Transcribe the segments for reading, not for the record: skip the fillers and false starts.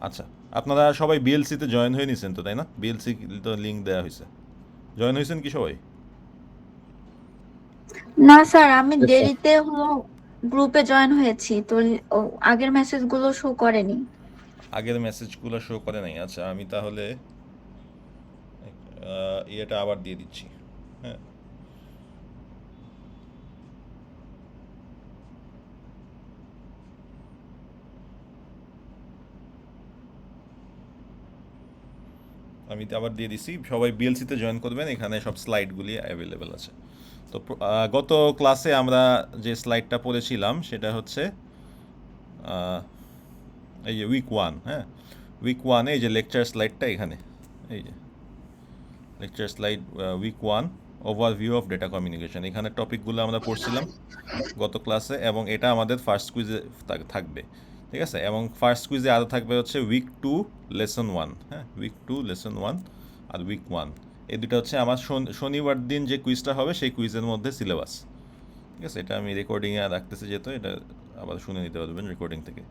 আচ্ছা, আপনারা সবাই বিএলসিতে জয়েন হয়ে নিছেন তো, তাই না? বিএলসি তো লিঙ্ক দেওয়া হয়েছে। জয়েন হয়েছেন কি সবাই? না স্যার, আমি Yes, sir. দেরিতে হলো গ্রুপে জয়েন হয়েছি তো। ও, আগের মেসেজ গুলো শো করেনি। আগের মেসেজগুলো শো করে নাই। আচ্ছা, আমি তাহলে ইয়েটা আবার দিয়ে দিচ্ছি। হ্যাঁ, আমি তো আবার দিয়ে দিছি। সবাই বিএলসিতে জয়েন করবেন, এখানে সব স্লাইডগুলি অ্যাভেলেবেল আছে। তো গত ক্লাসে আমরা যে স্লাইডটা পড়েছিলাম সেটা হচ্ছে আহ, এই যে উইক 1। হ্যাঁ, উইক 1-এ এই যে লেকচার স্লাইডটা এখানে, এই যে lecture slide week 1 overview of data communication, এখানে টপিকগুলো আমরা পড়ছিলাম গত ক্লাসে, এবং এটা আমাদের ফার্স্ট কুইজে থাকবে। ঠিক আছে, এবং ফার্স্ট কুইজে আরও থাকবে হচ্ছে উইক 2 লেসন 1। হ্যাঁ, উইক 2 লেসন 1 আর উইক 1, এই দুটো হচ্ছে আমার শনিবার দিন যে কুইজটা হবে সেই কুইজের মধ্যে সিলেবাস। ঠিক আছে, এটা আমি রেকর্ডিংয়ে রাখতেছি, যেহেতু এটা আবার শুনে নিতে পারবেন রেকর্ডিং থেকে।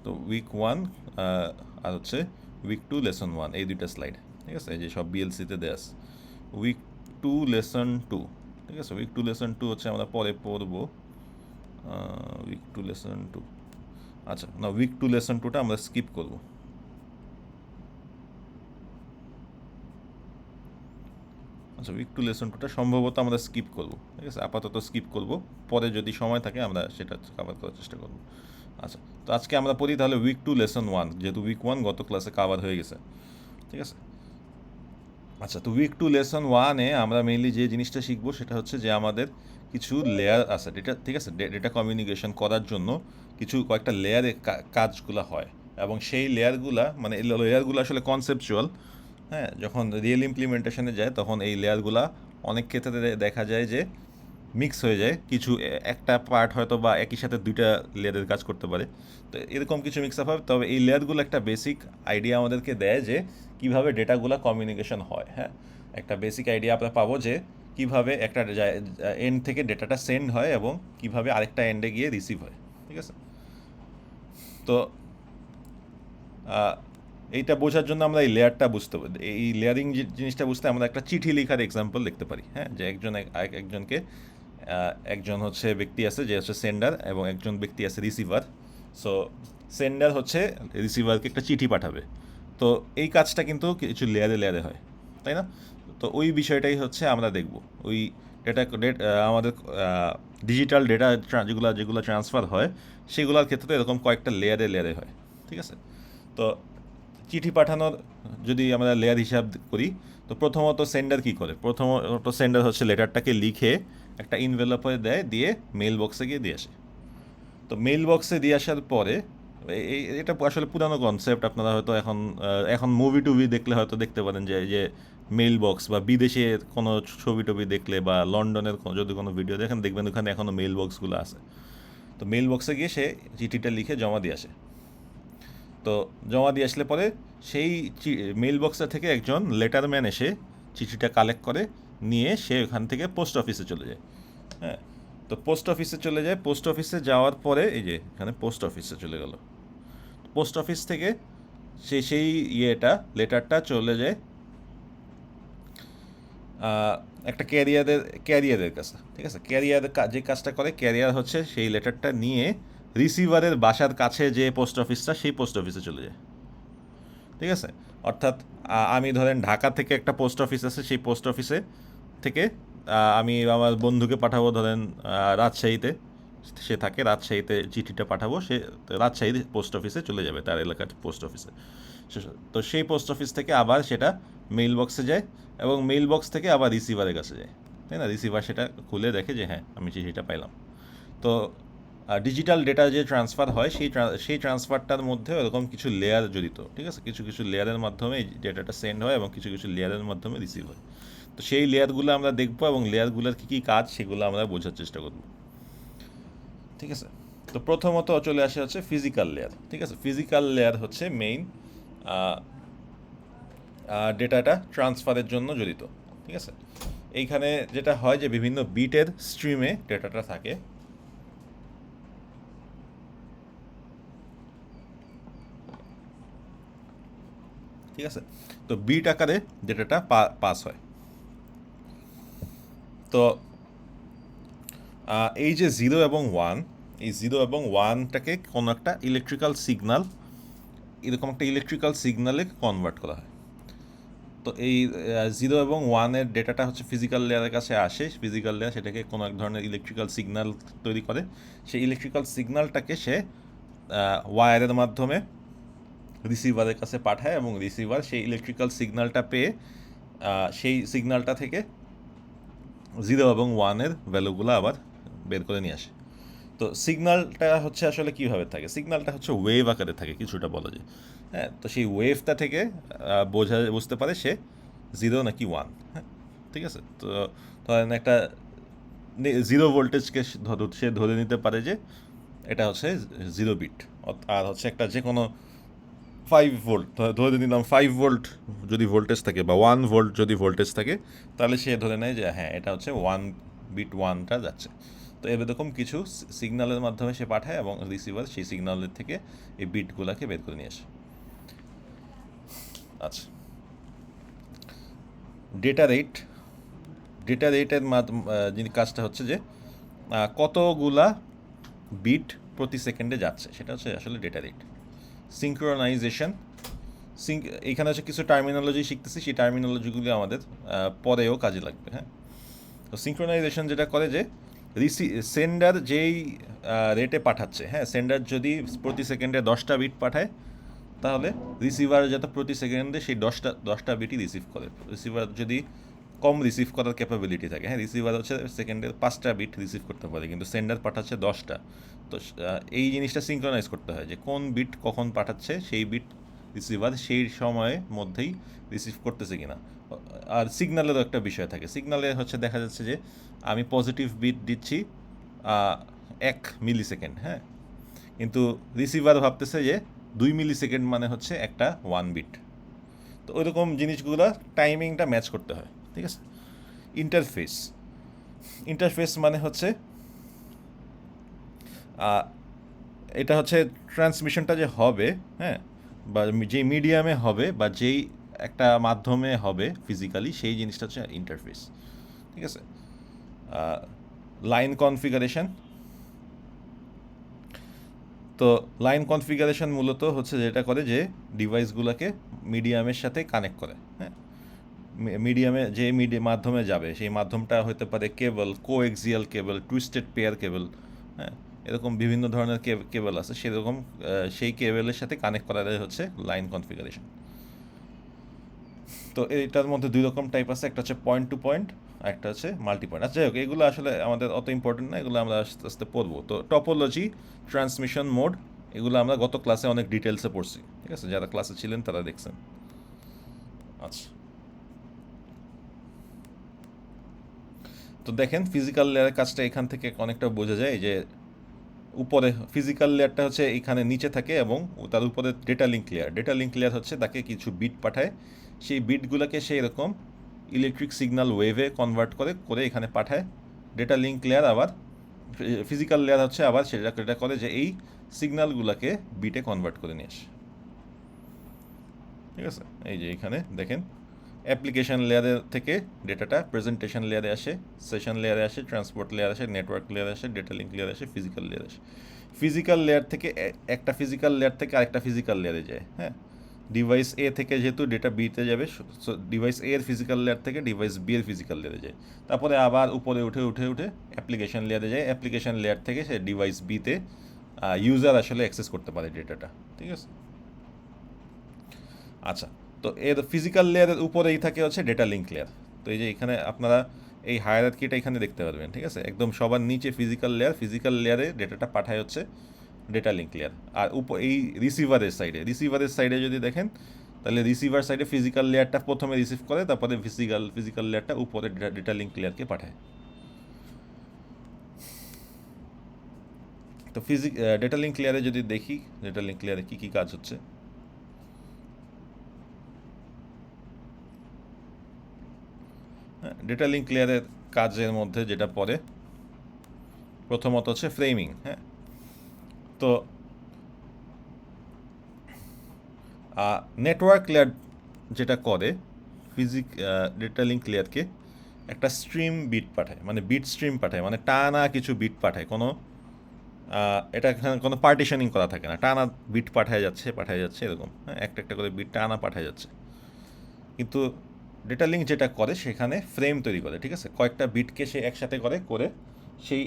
তো উইক 1 আর হচ্ছে উইক 2 লেসন 1, এই দুইটা স্লাইড। ঠিক আছে, এই যে সব বিএলসিতে দেয়া আছে। উইক 2 লেসন 2, ঠিক আছে, উইক 2 লেসন 2 হচ্ছে আমরা পরে পড়বো। উইক 2 লেসন 2, আচ্ছা না, উইক 2 লেসন 2টা আমরা স্কিপ করব। আচ্ছা, উইক 2 লেসন 2টা সম্ভবত আমরা স্কিপ করব। ঠিক আছে, আপাতত স্কিপ করব, পরে যদি সময় থাকে আমরা সেটা কভার করার চেষ্টা করব। আচ্ছা, তো আজকে আমরা পড়ি তাহলে উইক 2 লেসন 1, যেহেতু উইক 1 গত ক্লাসে কভার হয়ে গেছে। ঠিক আছে। আচ্ছা, তো উইক 2 লেসন 1-এ আমরা মেইনলি যে জিনিসটা শিখবো সেটা হচ্ছে যে আমাদের কিছু লেয়ার আছে ডেটা। ঠিক আছে, ডেটা কমিউনিকেশন করার জন্য কিছু কয়েকটা লেয়ারে কাজগুলো হয়, এবং সেই লেয়ারগুলা মানে লেয়ারগুলো আসলে কনসেপচুয়াল। হ্যাঁ, যখন রিয়েল ইমপ্লিমেন্টেশনে যায় তখন এই লেয়ারগুলা অনেক ক্ষেত্রে দেখা যায় যে মিক্স হয়ে যায়, কিছু একটা পার্ট হয়তো বা একই সাথে দুইটা লেয়ারের কাজ করতে পারে। তো এরকম কিছু মিক্স আপ হয়, তবে এই লেয়ারগুলো একটা বেসিক আইডিয়া আমাদেরকে দেয় যে কিভাবে ডেটাগুলো কমিউনিকেশন হয়। হ্যাঁ, একটা বেসিক আইডিয়া আমরা পাবো যে কিভাবে একটা এন্ড থেকে ডেটাটা সেন্ড হয় এবং কিভাবে আরেকটা এন্ডে গিয়ে রিসিভ হয়। ঠিক আছে, তো আহ, এইটা বোঝার জন্য আমরা এই লেয়ারটা বুঝতে পারি, এই লেয়ারিং জিনিসটা বুঝতে আমরা একটা চিঠি লেখার এক্সাম্পল দেখতে পারি। হ্যাঁ, যে একজনকে একজন হচ্ছে ব্যক্তি আছে যে হচ্ছে সেন্ডার, এবং একজন ব্যক্তি আছে রিসিভার। সো সেন্ডার হচ্ছে রিসিভারকে একটা চিঠি পাঠাবে। তো এই কাজটা কিন্তু কিছু লেয়ারে লেয়ারে হয়, তাই না? তো ওই বিষয়টাই হচ্ছে আমরা দেখব। ওই ডেটা আমাদের ডিজিটাল ডেটা যেগুলো যেগুলো ট্রান্সফার হয় সেগুলোর ক্ষেত্রে এরকম কয়েকটা লেয়ারে লেয়ারে হয়। ঠিক আছে, তো চিঠি পাঠানোর যদি আমরা লেয়ার হিসাব করি, তো প্রথমত সেন্ডার কি করে? প্রথমত সেন্ডার হচ্ছে লেটারটাকে লিখে একটা ইনভেলপে দেয়, দিয়ে মেইল বক্সে গিয়ে দিয়ে আসে। তো মেইল বক্সে দিয়ে আসার পরে এটা আসলে পুরানো কনসেপ্ট, আপনারা হয়তো এখন মুভি টুভি দেখলে হয়তো দেখতে পারেন যে এই যে মেইল বক্স, বা বিদেশে কোনো ছবি টবি দেখলে বা লন্ডনের যদি কোনো ভিডিও দেখেন দেখবেন ওখানে এখনও মেইল বক্সগুলো আছে। তো মেইল বক্সে গিয়ে সে চিঠিটা লিখে জমা দিয়ে আসে। তো জমা দিয়ে আসলে পরে সেই মেইল বক্সটা থেকে একজন লেটারম্যান এসে চিঠিটা কালেক্ট করে, নিয়ে সে ওখান থেকে পোস্ট অফিসে চলে যায়। হ্যাঁ, তো পোস্ট অফিসে চলে যায়, পোস্ট অফিসে যাওয়ার পরে এই যে এখানে পোস্ট অফিসে চলে গেল। পোস্ট অফিস থেকে সেই লেটারটা চলে যায় আহ, একটা ক্যারিয়ারের কাছে। ঠিক আছে, ক্যারিয়ার যে কাজটা করে, ক্যারিয়ার হচ্ছে সেই লেটারটা নিয়ে রিসিভারের বাসার কাছে যে পোস্ট অফিসটা, সেই পোস্ট অফিসে চলে যায়। ঠিক আছে, অর্থাৎ আমি ধরেন ঢাকা থেকে একটা পোস্ট অফিস আছে, সেই পোস্ট অফিসে থেকে আমি আমার বন্ধুকে পাঠাবো ধরেন রাজশাহীতে, সে থাকে রাজশাহীতে, চিঠিটা পাঠাবো, সে রাজশাহী পোস্ট অফিসে চলে যাবে, তার এলাকার পোস্ট অফিসে। তো সেই পোস্ট অফিস থেকে আবার সেটা মেইল বক্সে যায়, এবং মেইল বক্স থেকে আবার রিসিভারের কাছে যায়। তাই না, রিসিভার সেটা খুলে দেখে যে হ্যাঁ আমি চিঠিটা পাইলাম। তো ডিজিটাল ডেটা যে ট্রান্সফার হয় সেই ট্রান্সফারটার মধ্যে এরকম কিছু লেয়ার জড়িত। ঠিক আছে, কিছু কিছু লেয়ারের মাধ্যমে এই ডেটাটা সেন্ড হয় এবং কিছু কিছু লেয়ারের মাধ্যমে রিসিভ হয়। তো সেই লেয়ারগুলো আমরা দেখবো, এবং লেয়ারগুলোর কী কী কাজ সেগুলো আমরা বোঝার চেষ্টা করব। ঠিক আছে, তো প্রথমত চলে আসে হচ্ছে ফিজিক্যাল লেয়ার। ঠিক আছে, ফিজিক্যাল লেয়ার হচ্ছে মেইন ডেটাটা ট্রান্সফারের জন্য জড়িত। ঠিক আছে, এইখানে যেটা হয় যে বিভিন্ন বিটের স্ট্রিমে ডেটাটা থাকে। ঠিক আছে? তো বিট আকারে ডেটাটা পাস হয়। তো এই যে 0 এবং 1, এই 0 এবং 1টাকে কোনো একটা ইলেকট্রিক্যাল সিগনাল, এরকম একটা ইলেকট্রিক্যাল সিগনালে কনভার্ট করা হয়। তো এই 0 এবং 1-এর ডেটাটা হচ্ছে ফিজিক্যাল লেয়ারের কাছে আসে, ফিজিক্যাল লেয়ার সেটাকে কোনো এক ধরনের ইলেকট্রিক্যাল সিগন্যাল তৈরি করে। সেই ইলেকট্রিক্যাল সিগন্যালটাকে সে ওয়্যারের মাধ্যমে রিসিভারের কাছে পাঠায় এবং রিসিভার সেই ইলেকট্রিক্যাল সিগন্যালটা পেয়ে সেই সিগন্যালটা থেকে 0 এবং 1-এর ভ্যালুগুলো আবার বের করে নিয়ে আসে। তো সিগন্যালটা হচ্ছে আসলে কীভাবে থাকে? সিগন্যালটা হচ্ছে ওয়েভ আকারে থাকে কিছুটা বলা যায়। হ্যাঁ, তো সেই ওয়েভটা থেকে বুঝতে পারে সে 0 নাকি 1। হ্যাঁ, ঠিক আছে? তো ধরেন একটা 0 ভোল্টেজকে সে ধরে নিতে পারে যে এটা হচ্ছে 0 বিট, আর হচ্ছে একটা যে কোনো 5 ভোল্ট, ধরে নিলাম 5 ভোল্ট যদি ভোল্টেজ থাকে বা 1 ভোল্ট যদি ভোল্টেজ থাকে, তাহলে সে ধরে নেয় যে হ্যাঁ এটা হচ্ছে 1 বিট 1টা যাচ্ছে। তো এরকম কিছু সিগন্যালের মাধ্যমে সে পাঠায় এবং রিসিভার সেই সিগন্যালের থেকে এই বিটগুলোকে বের করে নিয়ে আসে। আচ্ছা, ডেটা রেটের যিনি কাজটা হচ্ছে যে কতগুলা বিট প্রতি সেকেন্ডে যাচ্ছে, সেটা হচ্ছে আসলে ডেটা রেট। সিঙ্ক্রোনাইজেশন, এখানে হচ্ছে কিছু টার্মিনোলজি শিখতেছি, সেই টার্মিনোলজিগুলি আমাদের পরেও কাজে লাগবে। হ্যাঁ, তো সিঙ্ক্রোনাইজেশন যেটা করে যে সেন্ডার যেই রেটে পাঠাচ্ছে, হ্যাঁ, সেন্ডার যদি প্রতি সেকেন্ডে 10টা বিট পাঠায়, তাহলে রিসিভার যাতে প্রতি সেকেন্ডে সেই 10টা বিটই রিসিভ করে। রিসিভার যদি কম রিসিভ করার ক্যাপাবিলিটি থাকে, হ্যাঁ, রিসিভার হচ্ছে সেকেন্ডে 5টা বিট রিসিভ করতে পারে, কিন্তু সেন্ডার পাঠাচ্ছে 10টা। তো এই জিনিসটা সিঙ্ক্রোনাইজ করতে হয় যে কোন বিট কখন পাঠাচ্ছে, সেই বিট রিসিভার সেই সময়ের মধ্যেই রিসিভ করতেছে কিনা। আর সিগন্যালেরও একটা বিষয় থাকে। সিগন্যালে হচ্ছে দেখা যাচ্ছে যে আমি পজিটিভ বিট দিচ্ছি 1 মিলি সেকেন্ড, হ্যাঁ, কিন্তু রিসিভার ভাবতেছে যে 2 মিলি সেকেন্ড মানে হচ্ছে একটা 1 বিট। তো ওইরকম জিনিসগুলো টাইমিংটা ম্যাচ করতে হয়। ঠিক আছে? ইন্টারফেস মানে হচ্ছে এটা হচ্ছে ট্রান্সমিশনটা যে হবে, হ্যাঁ, বা যেই মিডিয়ামে হবে বা যেই একটা মাধ্যমে হবে ফিজিক্যালি, সেই জিনিসটা হচ্ছে ইন্টারফেস। ঠিক আছে? লাইন কনফিগারেশন, তো লাইন কনফিগারেশন মূলত হচ্ছে যেটা করে যে ডিভাইসগুলোকে মিডিয়ামের সাথে কানেক্ট করে। হ্যাঁ, মিডিয়ামে যে মাধ্যমে যাবে সেই মাধ্যমটা হতে পারে cable, coaxial cable, twisted pair cable, হ্যাঁ, এরকম বিভিন্ন ধরনের কেবল আছে। সেরকম সেই কেবলের সাথে কানেক্ট করাটাই হচ্ছে লাইন কনফিগারেশন। তো এটার মধ্যে দুই রকম টাইপ আছে, একটা হচ্ছে পয়েন্ট টু পয়েন্ট, আর একটা হচ্ছে মাল্টি পয়েন্ট। আচ্ছা, যাই হোক, এগুলো আসলে আমাদের অত ইম্পর্টেন্ট না, এগুলো আমরা আস্তে আস্তে পড়বো। তো টপোলজি, ট্রান্সমিশন মোড, এগুলো আমরা গত ক্লাসে অনেক ডিটেলসে পড়ছি। ঠিক আছে? যারা ক্লাসে ছিলেন তারা দেখছেন। আচ্ছা, তো দেখেন ফিজিক্যাল লেয়ারের কাজটা এখান থেকে অনেকটা বোঝা যায় যে উপরে ফিজিক্যাল লেয়ারটা হচ্ছে এখানে নিচে থাকে এবং তার উপরে ডেটা লিঙ্ক লেয়ার হচ্ছে তাকে কিছু বিট পাঠায়। সেই বিটগুলোকে সেই এরকম ইলেকট্রিক সিগন্যাল ওয়েভে কনভার্ট করে এখানে পাঠায়। ডেটা লিঙ্ক লেয়ার আবার, ফিজিক্যাল লেয়ার হচ্ছে আবার সেটা করে যে এই সিগন্যালগুলোকে বিটে কনভার্ট করে নিয়ে আসে। ঠিক আছে? এই যে এখানে দেখেন অ্যাপ্লিকেশন লেয়ারের থেকে ডেটাটা প্রেজেন্টেশন লেয়ারে আসে, সেশন লেয়ারে আসে, ট্রান্সপোর্ট লেয়ার আসে, নেটওয়ার্ক লেয়ার আসে, ডেটা লিঙ্ক লেয়ার আসে, ফিজিক্যাল লেয়ার আসে। ফিজিক্যাল লেয়ার থেকে একটা ফিজিক্যাল লেয়ার থেকে আরেকটা ফিজিক্যাল লেয়ারে যায়। হ্যাঁ, ডিভাইস এ থেকে যেহেতু ডেটা বিতে যাবে, সো ডিভাইস এ এর ফিজিক্যাল লেয়ার থেকে ডিভাইস বি এর ফিজিক্যাল লেয়ারে যায়। তারপরে আবার উপরে উঠে অ্যাপ্লিকেশন লেয়ারে যায়। অ্যাপ্লিকেশন লেয়ার থেকে সে ডিভাইস বিতে ইউজার আসলে অ্যাক্সেস করতে পারে ডেটাটা। ঠিক আছে? আচ্ছা, তো এর ফিজিক্যাল লেয়ারের উপরেই থাকে হচ্ছে ডেটা লিঙ্ক লেয়ার। তো এই যে এখানে আপনারা এই হায়ারার্কিটা এখানে দেখতে পারবেন। ঠিক আছে? একদম সবার নিচে ফিজিক্যাল লেয়ারে ডেটাটা পাঠায় হচ্ছে ডেটা লিঙ্ক লেয়ার। আর এই রিসিভারের সাইডে যদি দেখেন, তাহলে রিসিভার সাইডে ফিজিক্যাল লেয়ারটা প্রথমে রিসিভ করে, তারপরে ফিজিক্যাল লেয়ারটা উপরে ডেটা লিঙ্ক লেয়ারকে পাঠায়। তো ডেটা লিঙ্ক লেয়ারে যদি দেখি, ডেটা লিঙ্ক লেয়ারে কী কী কাজ হচ্ছে। ডেটা লিঙ্ক লেয়ারের কাজের মধ্যে যেটা পড়ে প্রথমত হচ্ছে ফ্রেমিং। হ্যাঁ, তো নেটওয়ার্ক লেয়ার যেটা করে ডেটা লিঙ্ক লেয়ারকে একটা স্ট্রিম বিট পাঠায়, মানে বিট স্ট্রিম পাঠায়, মানে টানা কিছু বিট পাঠায়, কোনো এটা এখানে কোনো পার্টিশনিং করা থাকে না, টানা বিট পাঠায় যাচ্ছে এরকম, হ্যাঁ, একটা একটা করে বিট টানা পাঠায় যাচ্ছে। কিন্তু ডেটা লিঙ্ক যেটা করে সেখানে ফ্রেম তৈরি করে, ঠিক আছে, কয়েকটা বিটকে সে একসাথে করে সেই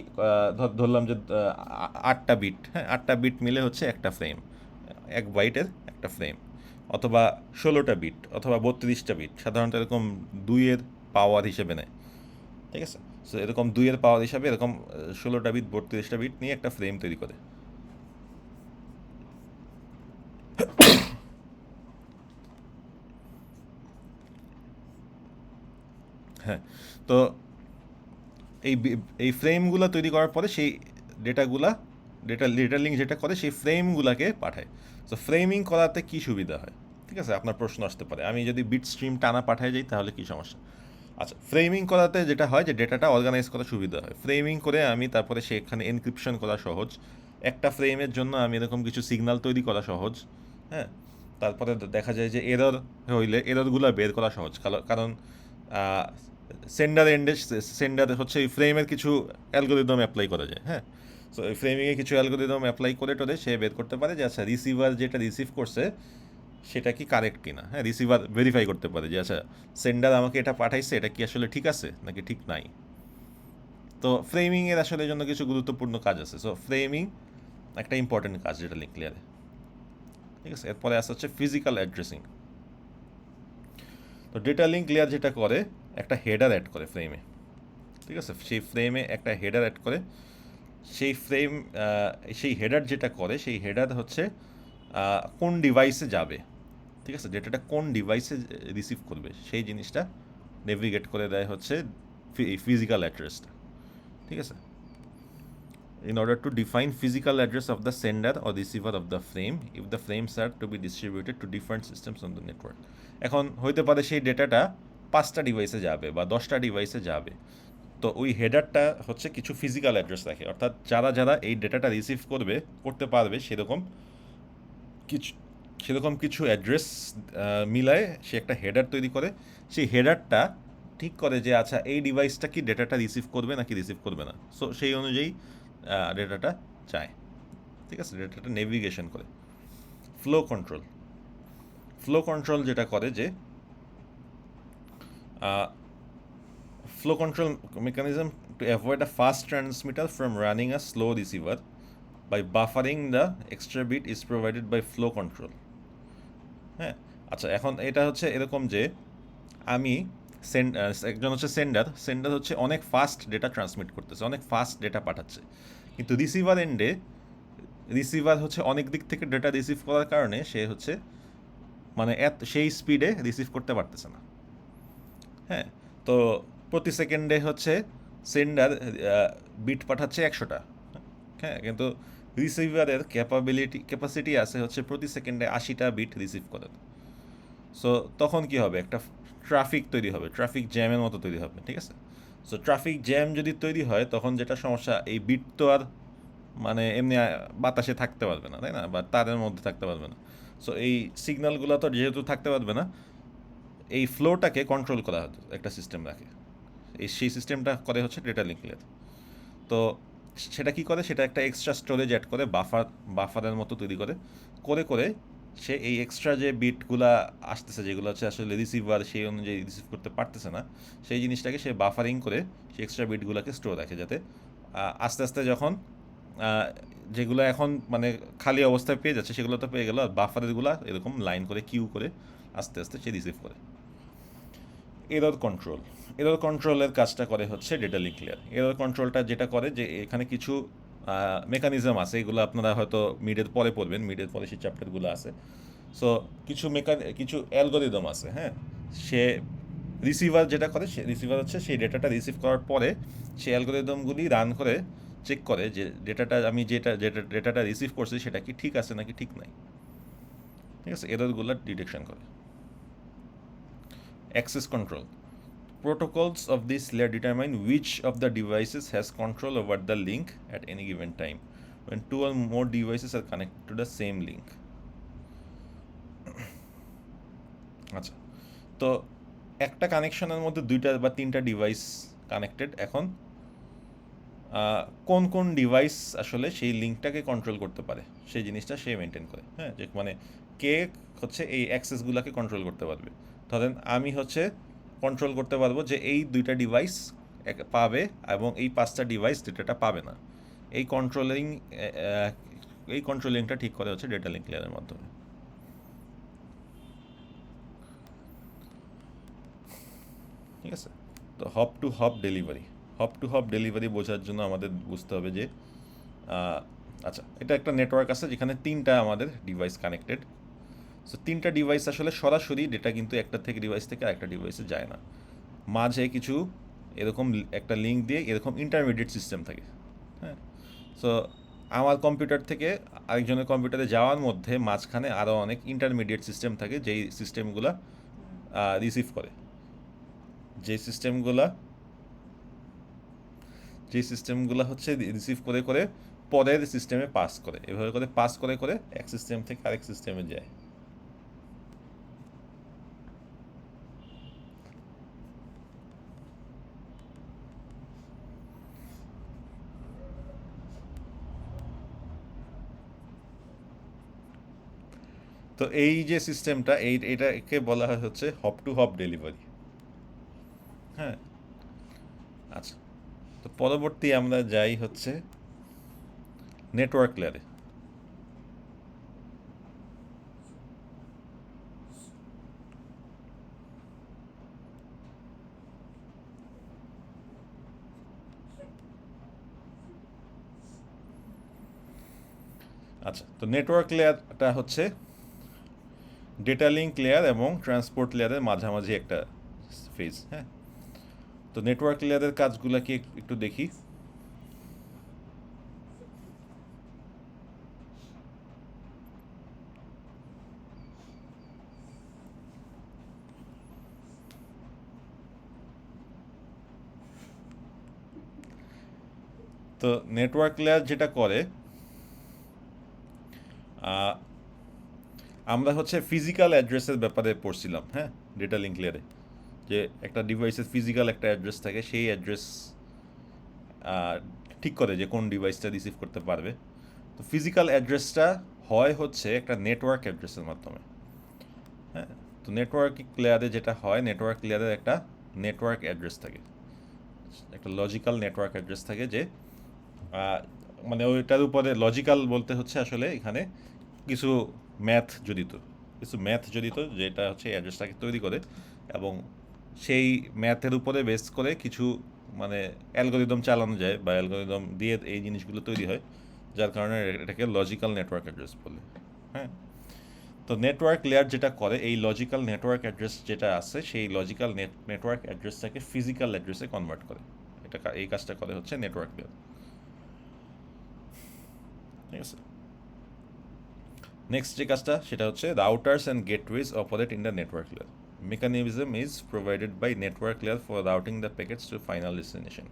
ধরলাম যে 8টা বিট, হ্যাঁ, 8টা বিট মিলে হচ্ছে একটা ফ্রেম, 1 বাইটের একটা ফ্রেম, অথবা 16টা বিট, অথবা 32টা বিট, সাধারণত এরকম 2-এর পাওয়ার হিসেবে নেয়, ঠিক আছে। সো এরকম 2-এর পাওয়ার হিসাবে এরকম 16টা বিট 32টা বিট নিয়ে একটা ফ্রেম তৈরি করে। হ্যাঁ, তো এই ফ্রেমগুলো তৈরি করার পরে সেই ডেটা লিঙ্ক যেটা করে সেই ফ্রেমগুলোকে পাঠায়। তো ফ্রেমিং করাতে কি সুবিধা হয়, ঠিক আছে, আপনার প্রশ্ন আসতে পারে, আমি যদি বিট স্ট্রিম টানা পাঠায় যাই তাহলে কি সমস্যা। আচ্ছা, ফ্রেমিং করাতে যেটা হয় যে ডেটাটা অর্গানাইজ করা সুবিধা হয়, ফ্রেমিং করে আমি তারপরে সেখানে এনক্রিপশন করা সহজ, একটা ফ্রেমের জন্য আমি এরকম কিছু সিগন্যাল তৈরি করা সহজ, হ্যাঁ। তারপরে দেখা যায় যে এরর হইলে এররগুলো বের করা সহজ, কারণ সেন্ডার হচ্ছে এই ফ্রেমের কিছু অ্যালগোরিদম অ্যাপ্লাই করা যায়, হ্যাঁ। সো এই ফ্রেমিংয়ে কিছু অ্যালগোরিদম অ্যাপ্লাই করে টোরে সে বের করতে পারে যে আচ্ছা রিসিভার যেটা রিসিভ করছে সেটা কি কারেক্ট কিনা, হ্যাঁ, রিসিভার ভেরিফাই করতে পারে যে আচ্ছা সেন্ডার আমাকে এটা পাঠাইছে, এটা কি আসলে ঠিক আছে নাকি ঠিক নাই। তো ফ্রেমিংয়ের আসলে জন্য কিছু গুরুত্বপূর্ণ কাজ আছে। সো ফ্রেমিং একটা ইম্পর্টেন্ট কাজ যেটা লিঙ্ক লেয়ারে, ঠিক আছে। এরপরে আসা হচ্ছে ফিজিক্যাল অ্যাড্রেসিং। তো ডেটা লিঙ্ক লেয়ার যেটা করে একটা হেডার অ্যাড করে ফ্রেমে, ঠিক আছে, সেই ফ্রেমে একটা হেডার অ্যাড করে, সেই ফ্রেম সেই হেডার যেটা করে সেই হেডার হচ্ছে কোন ডিভাইসে যাবে, ঠিক আছে, ডেটাটা কোন ডিভাইসে রিসিভ করবে সেই জিনিসটা নেভিগেট করে দেয় হচ্ছে ফিজিক্যাল অ্যাড্রেসটা, ঠিক আছে। In order to define physical address of the sender or receiver of the frame if the frames are to be distributed to different systems on the network. এখন হইতে পারে সেই ডেটাটা 5টা ডিভাইসে যাবে বা 10টা ডিভাইসে যাবে, তো ওই হেডারটা হচ্ছে কিছু ফিজিক্যাল অ্যাড্রেস রাখে, অর্থাৎ যারা এই ডেটাটা রিসিভ করতে পারবে কিছু সেরকম কিছু অ্যাড্রেস মিলায় সে একটা হেডার তৈরি করে, সেই হেডারটা ঠিক করে যে আচ্ছা এই ডিভাইসটা কি ডেটাটা রিসিভ করবে নাকি রিসিভ করবে না, সো সেই অনুযায়ী ডেটাটা চায়, ঠিক আছে, ডেটাটা নেভিগেশন করে। ফ্লো কন্ট্রোল যেটা করে যে flow control mechanism to avoid a fast transmitter from running a slow receiver by buffering the extra bit is provided by flow control, হ্যাঁ। আচ্ছা, এখন এটা হচ্ছে এরকম যে আমি একজন হচ্ছে সেন্ডার হচ্ছে অনেক ফাস্ট ডেটা ট্রান্সমিট করতেছে, অনেক ফাস্ট ডেটা পাঠাচ্ছে, কিন্তু রিসিভার হচ্ছে অনেক দিক থেকে ডেটা রিসিভ করার কারণে সে হচ্ছে মানে সেই স্পিডে রিসিভ করতে পারতেছে না, হ্যাঁ। তো প্রতি সেকেন্ডে হচ্ছে সেন্ডার বিট পাঠাচ্ছে 100টা, হ্যাঁ, কিন্তু রিসিভারের ক্যাপাসিটি আছে হচ্ছে প্রতি সেকেন্ডে 80টা বিট রিসিভ করার। সো তখন কি হবে, একটা ট্রাফিক তৈরি হবে, ট্রাফিক জ্যামের মতো তৈরি হবে, ঠিক আছে। সো ট্রাফিক জ্যাম যদি তৈরি হয় তখন যেটা সমস্যা, এই বিট তো আর মানে এমনি বাতাসে থাকতে পারবে না, তাই না, বা তারের মধ্যে থাকতে পারবে না। সো এই সিগন্যালগুলো তো যেহেতু থাকতে পারবে না, এই ফ্লোটাকে কন্ট্রোল করা হতো একটা সিস্টেম রাখে, সেই সিস্টেমটা করে হচ্ছে ডেটা লিঙ্ক লেয়ার। তো সেটা কি করে, সেটা একটা এক্সট্রা স্টোরেজ অ্যাড করে বাফারের মতো তৈরি করে সে এই এক্সট্রা যে বিটগুলা আসতেছে যেগুলো হচ্ছে আসলে রিসিভার সেই অনুযায়ী রিসিভ করতে পারতেছে না, সেই জিনিসটাকে সে বাফারিং করে সেই এক্সট্রা বিটগুলোকে স্টোর রাখে, যাতে আস্তে আস্তে যখন যেগুলো এখন মানে খালি অবস্থায় পেয়ে যাচ্ছে সেগুলো তো পেয়ে গেল, আর বাফারেরগুলা এরকম লাইন করে কিউ করে আস্তে আস্তে সে রিসিভ করে। এরর কন্ট্রোলের কাজটা করে হচ্ছে ডেটা লিঙ্ক লেয়ার। এরর কন্ট্রোলটা যেটা করে যে এখানে কিছু মেকানিজম আছে, এগুলো আপনারা হয়তো মিডের পরে পড়বেন, মিডের পরে সেই চ্যাপ্টারগুলো আছে। সো কিছু অ্যালগোরিদম আছে, হ্যাঁ। সে রিসিভার যেটা করে, রিসিভার হচ্ছে সেই ডেটাটা রিসিভ করার পরে সেই অ্যালগোরিদমগুলি রান করে চেক করে যে আমি ডেটাটা রিসিভ করছি সেটা কি ঠিক আছে নাকি ঠিক নাই, ঠিক আছে, এররগুলো ডিটেকশন করে। Access control. Protocols of this layer determine which of the devices has control over the link at any given time when 2 or more devices are connected to the same link. আচ্ছা, তো একটা কানেকশনের মধ্যে 2টা বা 3টা device connected. এখন কোন কোন ডিভাইস আসলে সেই লিঙ্কটাকে কন্ট্রোল করতে পারে সেই জিনিসটা সে মেনটেন করে। হ্যাঁ, যে মানে কে হচ্ছে এই অ্যাক্সেসগুলোকে কন্ট্রোল করতে পারবে। ধরেন আমি হচ্ছে কন্ট্রোল করতে পারবো যে এই 2টা ডিভাইস পাবে এবং এই 5টা ডিভাইস ডেটাটা পাবে না। এই কন্ট্রোলিং এই কন্ট্রোলিংটা ঠিক করে হচ্ছে ডেটা লিঙ্ক লেয়ারের মাধ্যমে। ঠিক আছে, তো হপ টু হপ ডেলিভারি বোঝার জন্য আমাদের বুঝতে হবে যে আচ্ছা, এটা একটা নেটওয়ার্ক আছে যেখানে 3টা আমাদের ডিভাইস কানেক্টেড। সো 3টা ডিভাইস আসলে সরাসরি ডেটা কিন্তু একটা থেকে ডিভাইস থেকে আরেকটা ডিভাইসে যায় না, মাঝে কিছু এরকম একটা লিঙ্ক দিয়ে এরকম ইন্টারমিডিয়েট সিস্টেম থাকে। হ্যাঁ, সো আমার কম্পিউটার থেকে আরেকজনের কম্পিউটারে যাওয়ার মধ্যে মাঝখানে আরও অনেক ইন্টারমিডিয়েট সিস্টেম থাকে যেই সিস্টেমগুলো রিসিভ করে, যে সিস্টেমগুলো হচ্ছে রিসিভ করে করে পরের সিস্টেমে পাস করে, এভাবে করে পাস করে করে এক সিস্টেম থেকে আরেক সিস্টেমে যায়। তো এই যে সিস্টেমটা এটাকে বলা হয় হচ্ছে হপ টু হপ ডেলিভারি। হ্যাঁ, আচ্ছা, তো পরবর্তী আমরা যাই হচ্ছে নেটওয়ার্ক লেয়ারে। আচ্ছা, তো নেটওয়ার্ক লেয়ারটা হচ্ছে ডেটা লিঙ্ক লেয়ার এবং ট্রান্সপোর্ট লেয়ারের মাঝামাঝি একটা ফেজ। হ্যাঁ, তো নেটওয়ার্ক লেয়ারের কাজগুলো কি একটু দেখি। তো নেটওয়ার্ক লেয়ার যেটা করে, আমরা হচ্ছে ফিজিক্যাল অ্যাড্রেসের ব্যাপারে পড়ছিলাম। হ্যাঁ, ডেটা লিঙ্ক লেয়ারে যে একটা ডিভাইসের ফিজিক্যাল একটা অ্যাড্রেস থাকে, সেই অ্যাড্রেস ঠিক করে যে কোন ডিভাইসটা রিসিভ করতে পারবে। তো ফিজিক্যাল অ্যাড্রেসটা হয় হচ্ছে একটা নেটওয়ার্ক অ্যাড্রেসের মাধ্যমে। হ্যাঁ, তো নেটওয়ার্ক লেয়ারে যেটা হয়, নেটওয়ার্ক লেয়ারের একটা নেটওয়ার্ক অ্যাড্রেস থাকে, একটা লজিক্যাল নেটওয়ার্ক অ্যাড্রেস থাকে যে মানে ওইটার উপরে লজিক্যাল বলতে হচ্ছে আসলে এখানে কিছু ম্যাথ জড়িত যেটা হচ্ছে অ্যাড্রেসটাকে তৈরি করে, এবং সেই ম্যাথের উপরে বেস করে কিছু মানে অ্যালগোরিদম চালানো যায় বা অ্যালগোরিদম দিয়ে এই জিনিসগুলো তৈরি হয়, যার কারণে এটাকে লজিক্যাল নেটওয়ার্ক অ্যাড্রেস বলে। হ্যাঁ, তো নেটওয়ার্ক লেয়ার যেটা করে, এই লজিক্যাল নেটওয়ার্ক অ্যাড্রেস যেটা আছে সেই লজিক্যাল নেটওয়ার্ক অ্যাড্রেসটাকে ফিজিক্যাল অ্যাড্রেসে কনভার্ট করে। এই কাজটা করে হচ্ছে নেটওয়ার্ক লেয়ার। ঠিক আছে, নেক্সট যে কাজটা সেটা হচ্ছে routers and gateways operate in the network layer. Mechanism is provided by network layer for routing the packets to final destination.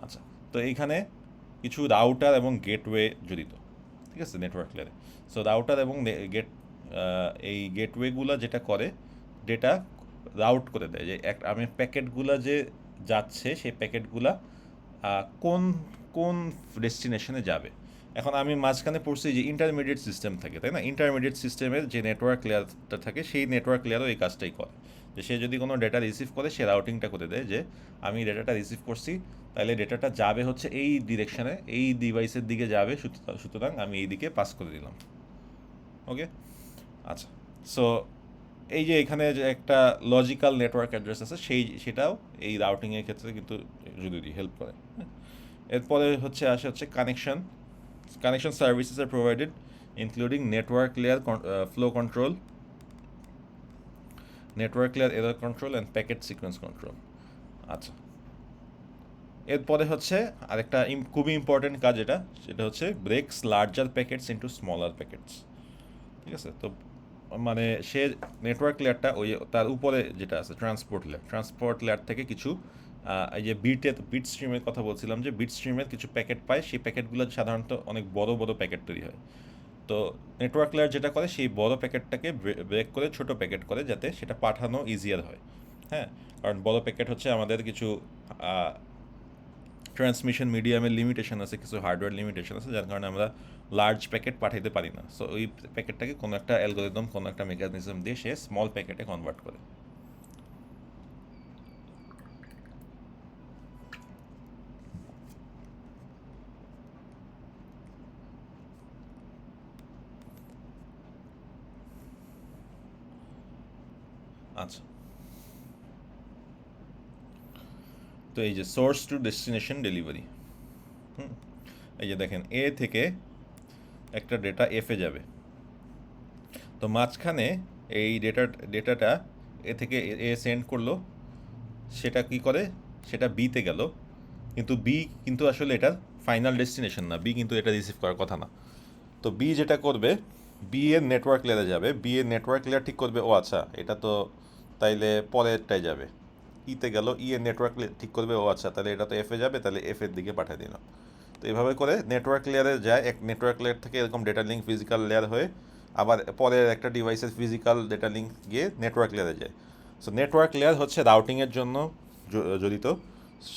আচ্ছা, তো এইখানে কিছু রাউটার এবং গেটওয়ে জড়িত। ঠিক আছে, নেটওয়ার্ক লেয়ারে। সো রাউটার এবং এই গেটওয়েগুলো যেটা করে, ডেটা রাউট করে দেয় যে আমি প্যাকেটগুলো যে যাচ্ছে সেই প্যাকেটগুলা কোন কোন ডেস্টিনেশনে যাবে। এখন আমি মাঝখানে পড়ছি যে ইন্টারমিডিয়েট সিস্টেম থাকে, তাই না? ইন্টারমিডিয়েট সিস্টেমের যে নেটওয়ার্ক লেয়ারটা থাকে সেই নেটওয়ার্ক লেয়ারও এই কাজটাই করে, যে সে যদি কোনো ডেটা রিসিভ করে সে রাউটিংটা করে দেয় যে আমি ডেটাটা রিসিভ করছি, তাহলে ডেটাটা যাবে হচ্ছে এই ডিরেকশনে, এই ডিভাইসের দিকে যাবে, সুতরাং আমি এই দিকে পাস করে দিলাম। ওকে, আচ্ছা, সো এই যে এখানে যে একটা লজিক্যাল নেটওয়ার্ক অ্যাড্রেস আছে সেটাও এই রাউটিংয়ের ক্ষেত্রে কিন্তু জরুরি, হেল্প করে। এরপরে আসে হচ্ছে connection services R provided including network layer flow control, network layer error control and packet sequence control. আচ্ছা, এরপরে হচ্ছে আরেকটা খুবই ইম্পর্টেন্ট কাজ, সেটা হচ্ছে ব্রেকস larger packets into smaller packets. ঠিক আছে, তো মানে সে নেটওয়ার্ক লেয়ারটা ওই তার উপরে যেটা আছে ট্রান্সপোর্ট লেয়ার থেকে কিছু এই যে বিট স্ট্রিমের কথা বলছিলাম, যে বিট স্ট্রিমের কিছু প্যাকেট পায়, সেই প্যাকেটগুলো সাধারণত অনেক বড় বড় প্যাকেট তৈরি হয়। তো নেটওয়ার্ক লেয়ার যেটা করে সেই বড় প্যাকেটটাকে ব্রেক করে ছোট প্যাকেট করে যাতে সেটা পাঠানো ইজিয়ার হয়। হ্যাঁ, কারণ বড় প্যাকেট হচ্ছে আমাদের কিছু ট্রান্সমিশন মিডিয়ামের লিমিটেশন আছে, কিছু হার্ডওয়্যার লিমিটেশন আছে, যার কারণে আমরা লার্জ প্যাকেট পাঠাইতে পারি না। সো ওই প্যাকেটটাকে কোনো একটা অ্যালগোরিদম, কোনো একটা মেকানিজম দিয়ে সে স্মল প্যাকেটে কনভার্ট করে। আচ্ছা, তো এই যে সোর্স টু ডেস্টিনেশন ডেলিভারি, এই যে দেখেন এ থেকে একটা ডেটা এফে যাবে, তো মাঝখানে এই ডেটাটা এ থেকে এ সেন্ড করলো, সেটা কি করে, সেটা বিতে গেল, কিন্তু বি কিন্তু আসলে এটার ফাইনাল ডেস্টিনেশন না, বি কিন্তু এটা রিসিভ করার কথা না। তো বি যেটা করবে, বি এর নেটওয়ার্ক লেয়ারে যাবে, বি এর নেটওয়ার্ক লেয়ার ঠিক করবে, ও আচ্ছা এটা তো তাইলে পরেরটায় যাবে, ইতে গেল, ই এর নেটওয়ার্ক ঠিক করবে, ও আচ্ছা তাহলে এটা তো এফে যাবে, তাহলে এফ এর দিকে পাঠিয়ে দিলাম। তো এভাবে করে নেটওয়ার্ক লেয়ারে যায়, এক নেটওয়ার্ক লেয়ার থেকে এরকম ডেটা লিঙ্ক ফিজিক্যাল লেয়ার হয়ে আবার পরের একটা ডিভাইসের ফিজিক্যাল ডেটা লিঙ্ক গিয়ে নেটওয়ার্ক লেয়ারে যায়। সো নেটওয়ার্ক লেয়ার হচ্ছে রাউটিংয়ের জন্য জড়িত।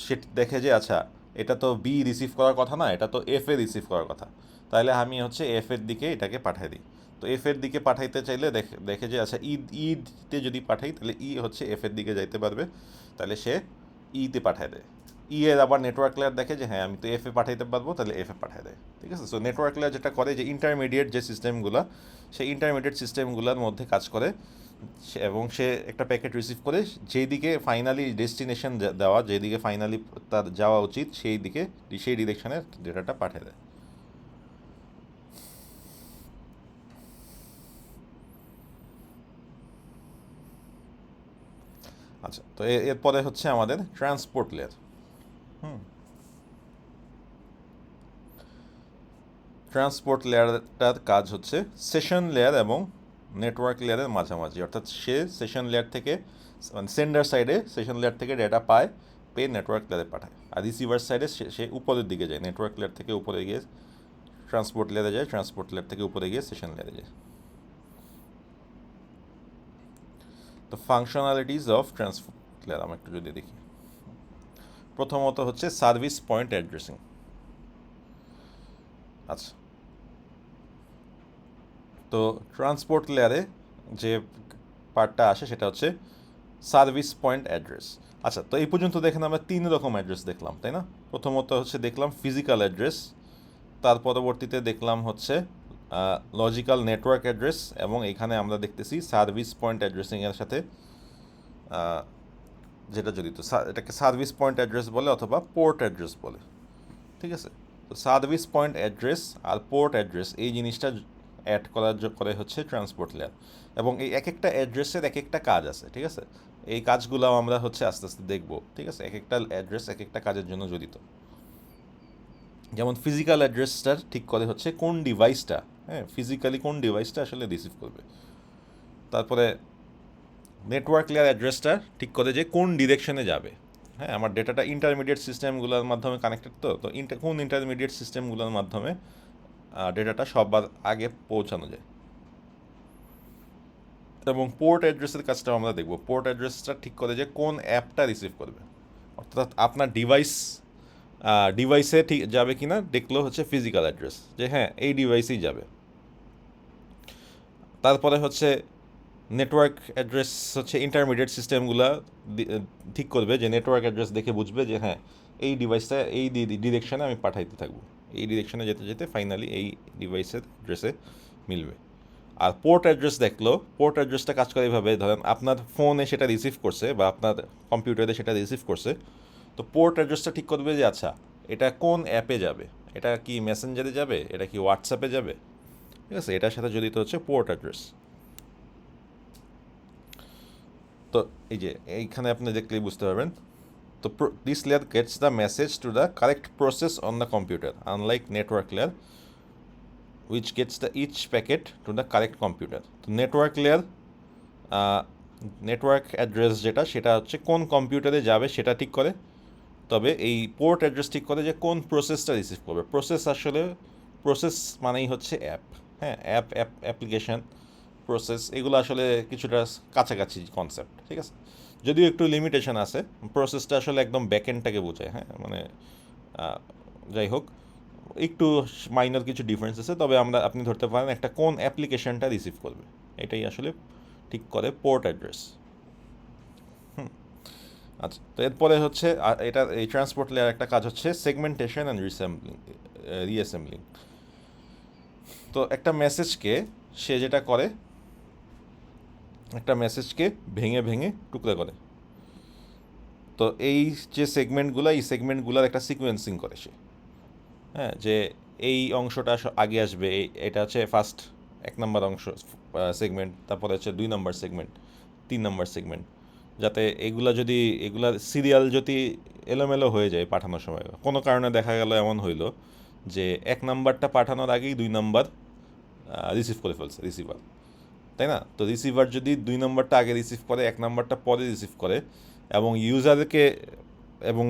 সে দেখে যে আচ্ছা এটা তো বি রিসিভ করার কথা না, এটা তো এফ এ রিসিভ করার কথা, তাহলে আমি হচ্ছে এফ এর দিকে এটাকে পাঠিয়ে দিই। তো এফ এর দিকে পাঠাইতে চাইলে দেখে যে আচ্ছা ইতে যদি পাঠাই তাহলে ই হচ্ছে এফ এর দিকে যাইতে পারবে, তাহলে সে ইতে পাঠিয়ে দেয়। ই এর আবার নেটওয়ার্ক লেয়ার দেখে যে হ্যাঁ আমি তো এফ এ পাঠাইতে পারবো, তাহলে এফ এ পাঠিয়ে দেয়। ঠিক আছে, সো নেটওয়ার্ক লেয়ার যেটা করে যে ইন্টারমিডিয়েট যে সিস্টেমগুলো, সেই ইন্টারমিডিয়েট সিস্টেমগুলোর মধ্যে কাজ করে, এবং সে একটা প্যাকেট রিসিভ করে যেই দিকে ফাইনালি ডেস্টিনেশন দেওয়া, যেদিকে ফাইনালি তার যাওয়া উচিত সেই দিকে, সেই ডিরেকশনে ডেটাটা পাঠিয়ে দেয়। আচ্ছা, তো এরপরে হচ্ছে আমাদের ট্রান্সপোর্ট লেয়ার। ট্রান্সপোর্ট লেয়ারটার কাজ হচ্ছে সেশন লেয়ার এবং নেটওয়ার্ক লেয়ারের মাঝামাঝি, অর্থাৎ সে সেশন লেয়ার থেকে, মানে সেন্ডার সাইডে সেশন লেয়ার থেকে ডেটা পায়, পেয়ে নেটওয়ার্ক লেয়ারে পাঠায়, আর রিসিভার সাইডে সে উপরের দিকে যায়, নেটওয়ার্ক লেয়ার থেকে উপরে গিয়ে ট্রান্সপোর্ট লেয়ারে যায়, ট্রান্সপোর্ট লেয়ার থেকে উপরে গিয়ে সেশন লেয়ারে যায়। তো ফাংশনালিটিস অফ ট্রান্সপোর্ট লেয়ার আমরা একটু যদি দেখি, প্রথমত হচ্ছে সার্ভিস পয়েন্ট অ্যাড্রেসিং। আচ্ছা, তো ট্রান্সপোর্ট লেয়ারে যে পার্টটা আসে সেটা হচ্ছে সার্ভিস পয়েন্ট অ্যাড্রেস। আচ্ছা, তো এই পর্যন্ত দেখেন আমরা 3 রকম অ্যাড্রেস দেখলাম, তাই না? প্রথমত হচ্ছে দেখলাম ফিজিক্যাল অ্যাড্রেস, তার পরবর্তীতে দেখলাম হচ্ছে লজিক্যাল নেটওয়ার্ক অ্যাড্রেস, এবং এখানে আমরা দেখতেছি সার্ভিস পয়েন্ট অ্যাড্রেসিংয়ের সাথে যেটা জড়িত, এটাকে সার্ভিস পয়েন্ট অ্যাড্রেস বলে অথবা পোর্ট অ্যাড্রেস বলে। ঠিক আছে, তো সার্ভিস পয়েন্ট অ্যাড্রেস আর পোর্ট অ্যাড্রেস এই জিনিসটা অ্যাড করে হচ্ছে ট্রান্সপোর্ট লেয়ার, এবং এই এক একটা অ্যাড্রেসের এক একটা কাজ আছে। ঠিক আছে, এই কাজগুলো আমরা হচ্ছে আস্তে আস্তে দেখব। ঠিক আছে, এক একটা অ্যাড্রেস এক একটা কাজের জন্য জড়িত। যেমন ফিজিক্যাল অ্যাড্রেসটা ঠিক করে হচ্ছে কোন ডিভাইসটা, হ্যাঁ ফিজিক্যালি কোন ডিভাইসটা আসলে রিসিভ করবে। তারপরে নেটওয়ার্ক লেয়ার অ্যাড্রেসটা ঠিক করে যে কোন ডিরেকশনে যাবে। হ্যাঁ, আমার ডেটাটা ইন্টারমিডিয়েট সিস্টেমগুলোর মাধ্যমে কানেক্টেড, তো কোন ইন্টারমিডিয়েট সিস্টেমগুলোর মাধ্যমে ডেটাটা সবার আগে পৌঁছানো যায়। এবং পোর্ট অ্যাড্রেসের কাজটাও আমরা দেখব, পোর্ট অ্যাড্রেসটা ঠিক করে যে কোন অ্যাপটা রিসিভ করবে, অর্থাৎ আপনার ডিভাইসে ঠিক যাবে কি না দেখলো হচ্ছে ফিজিক্যাল অ্যাড্রেস, যে হ্যাঁ এই ডিভাইসেই যাবে। তারপরে হচ্ছে নেটওয়ার্ক অ্যাড্রেস হচ্ছে ইন্টারমিডিয়েট সিস্টেমগুলো ঠিক করবে, যে নেটওয়ার্ক অ্যাড্রেস দেখে বুঝবে যে হ্যাঁ এই ডিভাইসটা এই ডিরেকশনে আমি পাঠাইতে থাকবো, এই ডিরেকশনে যেতে যেতে ফাইনালি এই ডিভাইসের অ্যাড্রেসে মিলবে। আর পোর্ট অ্যাড্রেস দেখলো, পোর্ট অ্যাড্রেসটা কাজ করে এভাবে, ধরেন আপনার ফোনে সেটা রিসিভ করছে বা আপনার কম্পিউটারে সেটা রিসিভ করছে, তো পোর্ট অ্যাড্রেসটা ঠিক করবে যে আচ্ছা এটা কোন অ্যাপে যাবে, এটা কি মেসেঞ্জারে যাবে, এটা কি হোয়াটসঅ্যাপে যাবে। ঠিক আছে, এটার সাথে জড়িত হচ্ছে পোর্ট অ্যাড্রেস। তো এই যে এইখানে আপনি দেখলেই বুঝতে পারবেন। তো this layer Gates the message to the correct process on the computer, unlike network layer which gets the each packet to the correct computer. তো নেটওয়ার্ক লেয়ার নেটওয়ার্ক অ্যাড্রেস যেটা, সেটা হচ্ছে কোন কম্পিউটারে যাবে সেটা ঠিক করে, তবে এই পোর্ট অ্যাড্রেস ঠিক করে যে কোন প্রসেসটা রিসিভ করবে। প্রসেস আসলে প্রসেস মানেই হচ্ছে অ্যাপ, হ্যাঁ, অ্যাপ্লিকেশন, প্রসেস, এগুলো আসলে কিছুটা কাছাকাছি কনসেপ্ট, ঠিক আছে? যদিও একটু লিমিটেশন আছে, প্রসেসটা আসলে একদম ব্যাকএন্ডটাকে বোঝায়, হ্যাঁ, মানে আহ, যাই হোক, একটু মাইনর কিছু ডিফারেন্স আছে, তবে আপনি ধরতে পারেন একটা কোন অ্যাপ্লিকেশনটা রিসিভ করবে, এটাই আসলে ঠিক করে পোর্ট অ্যাড্রেস। আচ্ছা, তো এরপরে হচ্ছে এটা এই ট্রান্সপোর্ট লেয়ার একটা কাজ হচ্ছে সেগমেন্টেশন অ্যান্ড রিঅ্যাসেম্বলিং। তো একটা মেসেজকে সে যেটা করে, একটা মেসেজকে ভেঙে ভেঙে টুকরা করে। তো এই যে সেগমেন্টগুলো, এই সেগমেন্টগুলোর একটা সিকোয়েন্সিং করে সে, হ্যাঁ, যে এই অংশটা আগে আসবে, এটা হচ্ছে ফার্স্ট 1 নম্বর অংশ সেগমেন্ট, তারপরে হচ্ছে 2 নম্বর সেগমেন্ট, 3 নম্বর সেগমেন্ট, যাতে এগুলা সিরিয়াল যদি এলোমেলো হয়ে যায় পাঠানোর সময়, কোনো কারণে দেখা গেল এমন হইলো যে 1 নম্বরটা পাঠানোর আগেই 2 নম্বর রিসিভ করে ফেলছে রিসিভার, তাই না? তো রিসিভার যদি 2 নম্বরটা আগে রিসিভ করে, 1 নম্বরটা পরে রিসিভ করে, এবং ইউজারকে এবং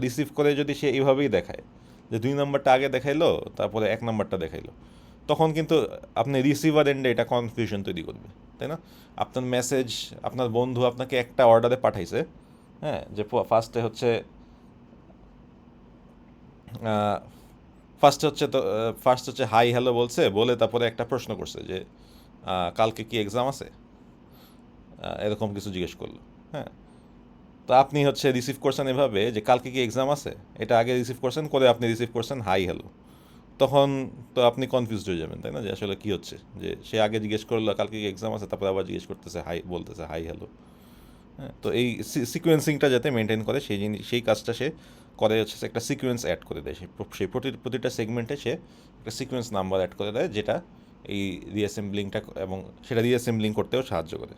রিসিভ করে যদি সে এইভাবেই দেখায় যে 2 নম্বরটা আগে দেখাইলো তারপরে 1 নম্বরটা দেখাইলো, তখন কিন্তু আপনি রিসিভার এন্ডে এটা কনফিউশন তৈরি করবে, তাই না? আপনার মেসেজ, আপনার বন্ধু আপনাকে একটা অর্ডারে পাঠাইছে, হ্যাঁ, যে ফার্স্টে হচ্ছে ফার্স্ট হচ্ছে হাই হ্যালো বলছে, বলে তারপরে একটা প্রশ্ন করছে যে কালকে কি এক্সাম আছে, এরকম কিছু জিজ্ঞেস করলো, হ্যাঁ। তো আপনি হচ্ছে রিসিভ করছেন এভাবে যে কালকে কি এক্সাম আছে, এটা আগে রিসিভ করছেন, করে আপনি রিসিভ করছেন হাই হ্যালো, তখন তো আপনি কনফিউজড হয়ে যাবেন, তাই না, যে আসলে কী হচ্ছে, যে সে আগে জিজ্ঞেস করলো কালকে কি এক্সাম আছে, তারপরে আবার জিজ্ঞেস করতেছে বলতেছে হাই হ্যালো, হ্যাঁ। তো এই সিকোয়েন্সিংটা যাতে মেনটেন করে সেই কাজটা সে করে হচ্ছে একটা সিকোয়েন্স অ্যাড করে দেয়, সেই প্রতিটা সেগমেন্টে সে একটা সিকোয়েন্স নাম্বার অ্যাড করে দেয়, যেটা এই রিঅ্যাসেম্বলিংটা এবং সেটা রিঅ্যাসেম্বলিং করতেও সাহায্য করে।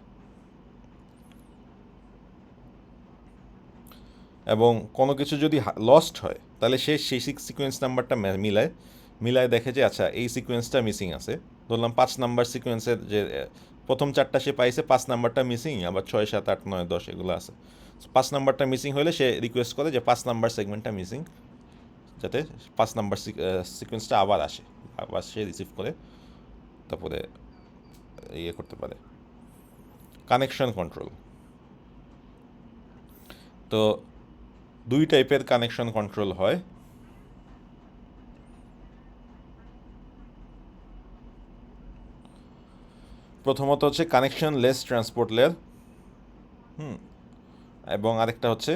এবং কোনো কিছু যদি লস্ট হয়, তাহলে সে সেই সিকোয়েন্স নাম্বারটা মিলায় দেখে যে আচ্ছা এই সিকোয়েন্সটা মিসিং আছে। ধরলাম 5 নম্বর সিকোয়েন্সের যে প্রথম 4টা সে পাইছে, 5 নম্বরটা মিসিং, আবার 6, 7, 8, 9, 10 এগুলো আছে। 5 নম্বরটা মিসিং হলে সে রিকোয়েস্ট করে যে 5 নম্বর সেগমেন্টটা মিসিং, যাতে 5 নম্বর সিকোয়েন্সটা আবার আসে, আবার সে রিসিভ করে তারপরে ইয়ে করতে পারে। কানেকশন কন্ট্রোল, তো 2 টাইপের কানেকশন কন্ট্রোল হয়। প্রথমত হচ্ছে কানেকশন লেস ট্রান্সপোর্ট লেয়ার, এবং আরেকটা হচ্ছে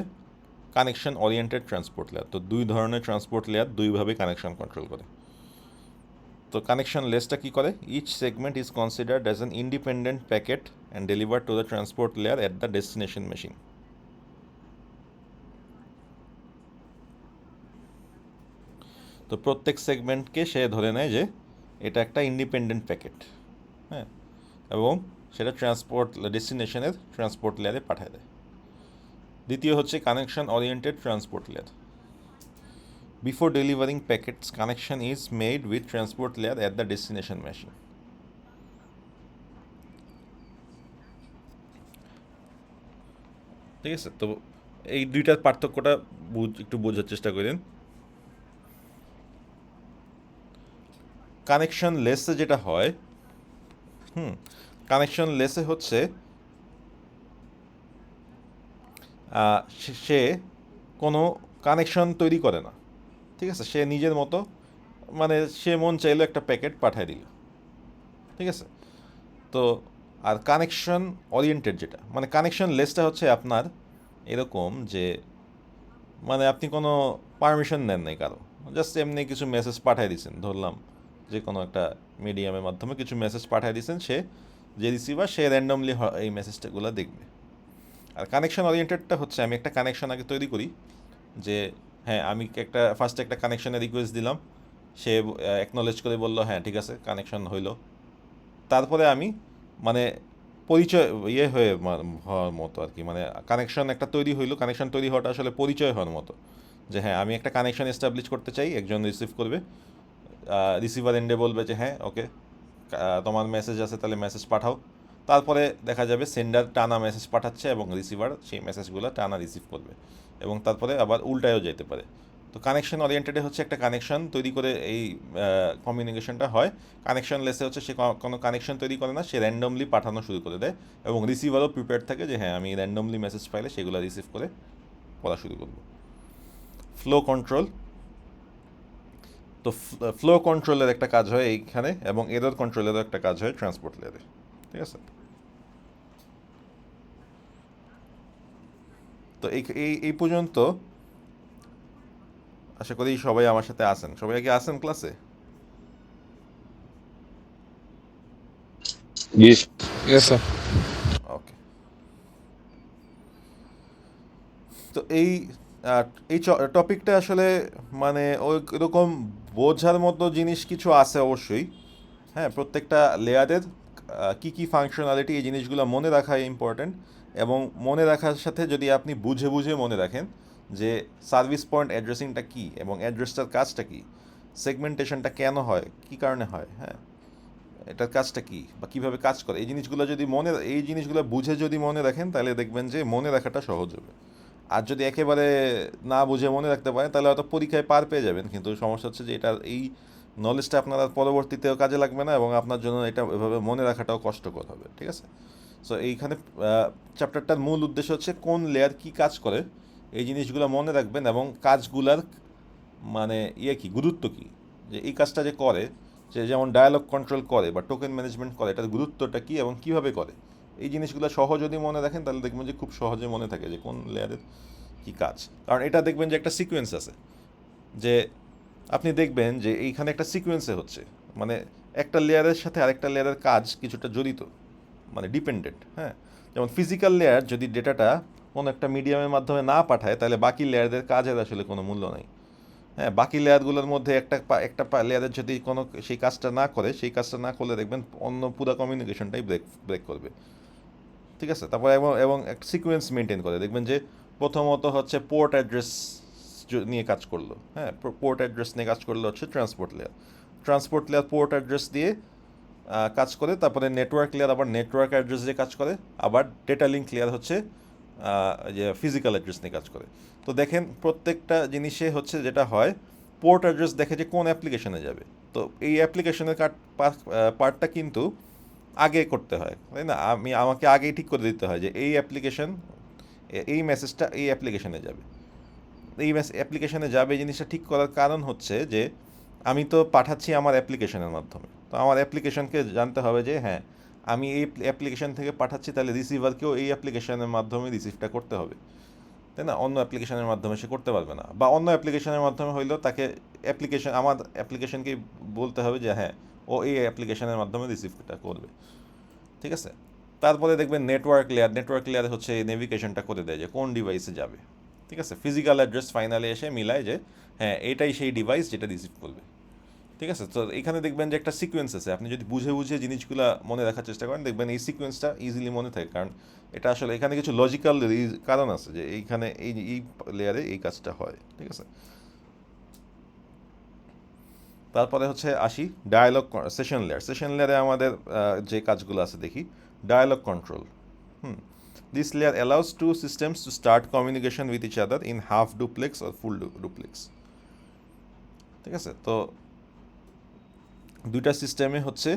কানেকশন ওরিয়েন্টেড ট্রান্সপোর্ট লেয়ার। তো 2 ধরনের ট্রান্সপোর্ট লেয়ার 2ভাবে কানেকশন কন্ট্রোল করে। তো কানেকশন লেসটা কী করে, each segment is considered as an independent packet and delivered to the transport layer at the destination machine. তো প্রত্যেক সেগমেন্টকে সে ধরে নেয় যে এটা একটা ইন্ডিপেন্ডেন্ট প্যাকেট, হ্যাঁ, এবং সেটা ডেস্টিনেশনের ট্রান্সপোর্ট লেয়ারে পাঠায় দেয়। দ্বিতীয় হচ্ছে connection oriented transport layer. Before delivering packets, connection is made with transport layer at the destination machine. ঠিক আছে, তো এই দুইটার পার্থক্যটা একটু বোঝার চেষ্টা করেন। কানেকশন লেসে যেটা হয়, কানেকশন লেসে হচ্ছে সে কোনো কানেকশন তৈরি করে না, ঠিক আছে, সে নিজের মতো, মানে সে মন চাইলো একটা প্যাকেট পাঠিয়ে দিল, ঠিক আছে। তো আর কানেকশন ওরিয়েন্টেড যেটা, মানে কানেকশন লেসটা হচ্ছে আপনার এরকম যে, মানে আপনি কোনো পারমিশন নেন নাই কারো, জাস্ট এমনি কিছু মেসেজ পাঠিয়ে দিয়েছেন, ধরলাম যে কোনো একটা মিডিয়ামের মাধ্যমে কিছু মেসেজ পাঠিয়ে দিয়েছেন, সে যে রিসিভার সে র্যান্ডমলি এই মেসেজটাগুলো দেখবে। আর কানেকশন ওরিয়েন্টেডটা হচ্ছে আমি একটা কানেকশন আগে তৈরি করি, যে হ্যাঁ আমি ফার্স্টে একটা কানেকশনের রিকোয়েস্ট দিলাম, সে অ্যাকনলেজ করে বললো হ্যাঁ ঠিক আছে কানেকশন হইলো, তারপরে আমি মানে পরিচয় হওয়ার মতো আর কি, মানে কানেকশন একটা তৈরি হইলো, কানেকশন তৈরি হওয়াটা আসলে পরিচয় হওয়ার মতো, যে হ্যাঁ আমি একটা কানেকশন এস্টাবলিশ করতে চাই, একজন রিসিভ করবে, রিসিভার এন্ডে বলবে যে হ্যাঁ ওকে তোমার মেসেজ আছে তাহলে মেসেজ পাঠাও, তারপরে দেখা যাবে সেন্ডার টানা মেসেজ পাঠাচ্ছে এবং রিসিভার সেই মেসেজগুলো টানা রিসিভ করবে, এবং তারপরে আবার উল্টায়ও যেতে পারে, তো কানেকশন ওরিয়েন্টেডে হচ্ছে একটা কানেকশন তৈরি করে এই কমিউনিকেশনটা হয়। কানেকশন লেসে হচ্ছে সে কোনো কানেকশন তৈরি করে না, সে র্যান্ডমলি পাঠানো শুরু করে দেয় এবং রিসিভারও প্রিপেয়ার থাকে যে হ্যাঁ আমি র্যান্ডমলি মেসেজ পাইলে সেগুলো রিসিভ করে পড়া শুরু করব। ফ্লো কন্ট্রোল, তো ফ্লো কন্ট্রোলের একটা কাজ হয় এইখানে এবং এরর কন্ট্রোলেরও একটা কাজ হয় ট্রান্সপোর্ট লেয়ারে, ঠিক আছে। তো এই এই এই পর্যন্ত আশা করি সবাই আমার সাথে আছেন। সবাই কি আছেন ক্লাসে? Yes. Yes, sir. ওকে। তো এই এই টপিকটা আসলে মানে ওই রকম বোঝার মতো জিনিস কিছু আছে অবশ্যই। হ্যাঁ, প্রত্যেকটা লেয়ারের কী কী ফাংশনালিটি এই জিনিসগুলো মনে রাখা ইম্পর্ট্যান্ট এবং মনে রাখার সাথে যদি আপনি বুঝে বুঝে মনে রাখেন যে সার্ভিস পয়েন্ট অ্যাড্রেসিংটা কী এবং অ্যাড্রেসটার কাজটা কী, সেগমেন্টেশনটা কেন হয়, কী কারণে হয়, হ্যাঁ এটার কাজটা কী বা কীভাবে কাজ করে, এই জিনিসগুলো যদি এই জিনিসগুলো বুঝে যদি মনে রাখেন তাহলে দেখবেন যে মনে রাখাটা সহজ হবে। আর যদি একেবারে না বুঝে মনে রাখতে পারেন তাহলে হয়তো পরীক্ষায় পার পেয়ে যাবেন, কিন্তু সমস্যা হচ্ছে যে এটা এই নলেজটা আপনার আর পরবর্তীতেও কাজে লাগবে না এবং আপনার জন্য এটা এভাবে মনে রাখাটাও কষ্টকর হবে, ঠিক আছে। সো এইখানে চ্যাপ্টারটার মূল উদ্দেশ্য হচ্ছে কোন লেয়ার কী কাজ করে এই জিনিসগুলো মনে রাখবেন এবং কাজগুলার মানে কী গুরুত্ব কী, যে এই কাজটা যে করে, যে যেমন ডায়ালগ কন্ট্রোল করে বা টোকেন ম্যানেজমেন্ট করে এটার গুরুত্বটা কী এবং কীভাবে করে, এই জিনিসগুলো সহজ যদি মনে রাখেন তাহলে দেখবেন যে খুব সহজে মনে থাকে যে কোন লেয়ারের কী কাজ। কারণ এটা দেখবেন যে একটা সিকোয়েন্স আছে, যে আপনি দেখবেন যে এইখানে একটা সিকোয়েন্সে হচ্ছে, মানে একটা লেয়ারের সাথে আরেকটা লেয়ারের কাজ কিছুটা জড়িত, মানে ডিপেন্ডেন্ট। হ্যাঁ, যেমন ফিজিক্যাল লেয়ার যদি ডেটাটা কোনো একটা মিডিয়ামের মাধ্যমে না পাঠায় তাহলে বাকি লেয়ারদের কাজের আসলে কোনো মূল্য নাই। হ্যাঁ, বাকি লেয়ারগুলোর মধ্যে একটা লেয়ারের যদি কোনো সেই কাজটা না করে, সেই কাজটা না করলে দেখবেন অন্য পুরো কমিউনিকেশনটাই ব্রেক করবে, ঠিক আছে। তারপর এবং একটা সিকোয়েন্স মেনটেন করে, দেখবেন যে প্রথমত হচ্ছে পোর্ট অ্যাড্রেস নিয়ে কাজ করলো, হ্যাঁ পোর্ট অ্যাড্রেস নিয়ে কাজ করলো হচ্ছে ট্রান্সপোর্ট লেয়ার পোর্ট অ্যাড্রেস দিয়ে কাজ করে, তারপরে নেটওয়ার্ক লেয়ার আবার নেটওয়ার্ক অ্যাড্রেস দিয়ে কাজ করে, আবার ডেটা লিঙ্ক লেয়ার হচ্ছে যে ফিজিক্যাল অ্যাড্রেস নিয়ে কাজ করে। তো দেখেন প্রত্যেকটা জিনিসে হচ্ছে যেটা হয় পোর্ট অ্যাড্রেস দেখে যে কোন অ্যাপ্লিকেশনে যাবে, তো এই অ্যাপ্লিকেশনের পার্টটা কিন্তু আগে করতে হয়, তাই না। আমাকে আগেই ঠিক করে দিতে হয় যে এই এই মেসেজটা এই অ্যাপ্লিকেশনে যাবে, এই অ্যাপ্লিকেশনে যাবে। জিনিসটা ঠিক করার কারণ হচ্ছে যে আমি তো পাঠাচ্ছি আমার অ্যাপ্লিকেশনের মাধ্যমে, তো আমার অ্যাপ্লিকেশনকে জানতে হবে যে হ্যাঁ আমি এই অ্যাপ্লিকেশন থেকে পাঠাচ্ছি, তাহলে রিসিভারকেও এই অ্যাপ্লিকেশনের মাধ্যমে রিসিভটা করতে হবে, তাই না। অন্য অ্যাপ্লিকেশনের মাধ্যমে সে করতে পারবে না, বা অন্য অ্যাপ্লিকেশনের মাধ্যমে হইলেও তাকে আমার অ্যাপ্লিকেশনকেই বলতে হবে যে হ্যাঁ ও এই অ্যাপ্লিকেশনের মাধ্যমে রিসিভটা করবে, ঠিক আছে। তারপরে দেখবেন নেটওয়ার্ক লেয়ার হচ্ছে এই নেভিগেশনটা করে দেয় যে কোন ডিভাইসে যাবে, ঠিক আছে। ফিজিক্যাল অ্যাড্রেস ফাইনালে এসে মিলায় যে হ্যাঁ এটাই সেই ডিভাইস যেটা রিসিভ করবে, ঠিক আছে। তো এখানে দেখবেন যে একটা সিকোয়েন্স আছে, আপনি যদি বুঝে বুঝে জিনিসগুলো মনে রাখার চেষ্টা করেন দেখবেন এই সিকোয়েন্সটা ইজিলি মনে থাকে, কারণ এটা আসলে এখানে কিছু লজিক্যাল কারণ আছে যে এইখানে এই লেয়ারে এই কাজটা হয়, ঠিক আছে। তারপরে হচ্ছে আসি ডায়ালগ সেশন লেয়ারে আমাদের যে কাজগুলো আছে দেখি। Dialogue control, this layer allows two systems to start communication with each other in half duplex or full duplex, ঠিক আছে। তো দুইটা সিস্টেমে হচ্ছে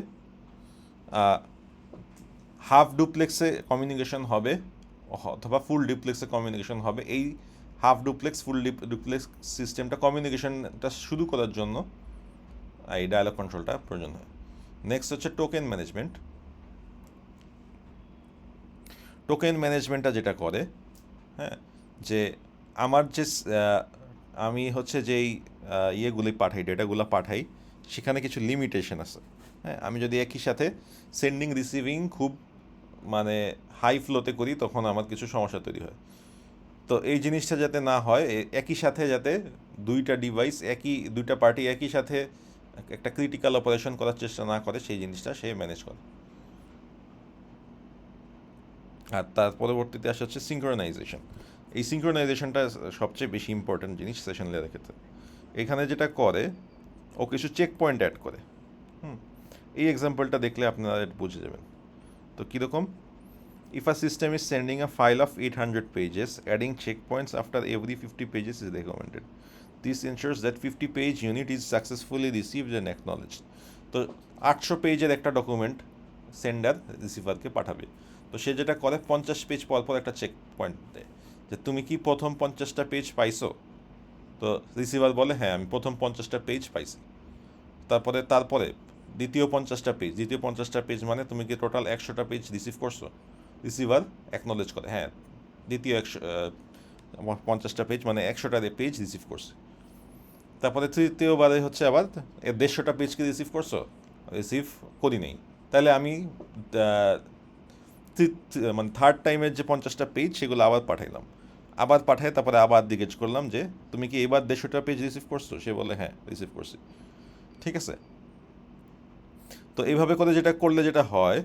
হাফ ডুপ্লেক্সে কমিউনিকেশন হবে অথবা ফুল ডুপ্লেক্সে কমিউনিকেশন হবে। এই হাফ ডুপ্লেক্স ফুল ডুপ্লেক্স সিস্টেমটা কমিউনিকেশনটা শুরু করার জন্য এই ডায়ালগ কন্ট্রোলটা প্রয়োজন হয়। নেক্সট হচ্ছে টোকেন ম্যানেজমেন্টটা যেটা করে, হ্যাঁ যে আমার যে আমি হচ্ছে যেই ইয়েগুলি পাঠাই, ডেটাগুলো পাঠাই, সেখানে কিছু লিমিটেশন আছে। হ্যাঁ, আমি যদি একই সাথে সেন্ডিং রিসিভিং খুব মানে হাই ফ্লোতে করি তখন আমার কিছু সমস্যা তৈরি হয়। তো এই জিনিসটা যাতে না হয়, একই সাথে যাতে দুইটা পার্টি একই সাথে একটা ক্রিটিক্যাল অপারেশন করার চেষ্টা না করে সেই জিনিসটা সে ম্যানেজ করে। আর তার পরবর্তীতে আসা হচ্ছে সিঙ্ক্রোনাইজেশন। এই সিঙ্ক্রোনাইজেশনটা সবচেয়ে বেশি ইম্পর্ট্যান্ট জিনিস সেশন লেয়ারের ক্ষেত্রে। এখানে যেটা করে ও কিছু চেক পয়েন্ট অ্যাড করে। এই এক্সাম্পলটা দেখলে আপনারা বুঝে যাবেন। তো কীরকম, if a system is sending a file of 800 pages, adding checkpoints after every 50 pages is recommended. This ensures that 50 page unit is successfully received and acknowledged. তো 800 পেজের একটা ডকুমেন্ট সেন্ডার রিসিভারকে পাঠাবে। তো সে যেটা করে 50 পেজ পর পর একটা চেক পয়েন্ট দেয় যে তুমি কি প্রথম 50টা পেজ পাইছো। তো রিসিভার বলে হ্যাঁ আমি প্রথম 50টা পেজ পাইছি। তারপরে দ্বিতীয় 50টা পেজ মানে তুমি কি টোটাল 100টা পেজ রিসিভ করছো। রিসিভার অ্যাকনলেজ করে হ্যাঁ দ্বিতীয় 50টা পেজ মানে 100টা পেজ রিসিভ করছে। তারপরে তৃতীয়বারে হচ্ছে আবার 150টা পেজকে রিসিভ করছো, রিসিভ করি নেই। তাহলে আমি মানে থার্ড টাইমের যে 50টা পেজ সেগুলো আবার পাঠাইলাম। আবার পাঠাই তারপরে আবার জিজ্ঞেস করলাম যে তুমি কি এবার 150টা পেজ রিসিভ করছো। সে বলে হ্যাঁ রিসিভ করছি। ঠিক আছে। তো এইভাবে করে যেটা করলে যেটা হয়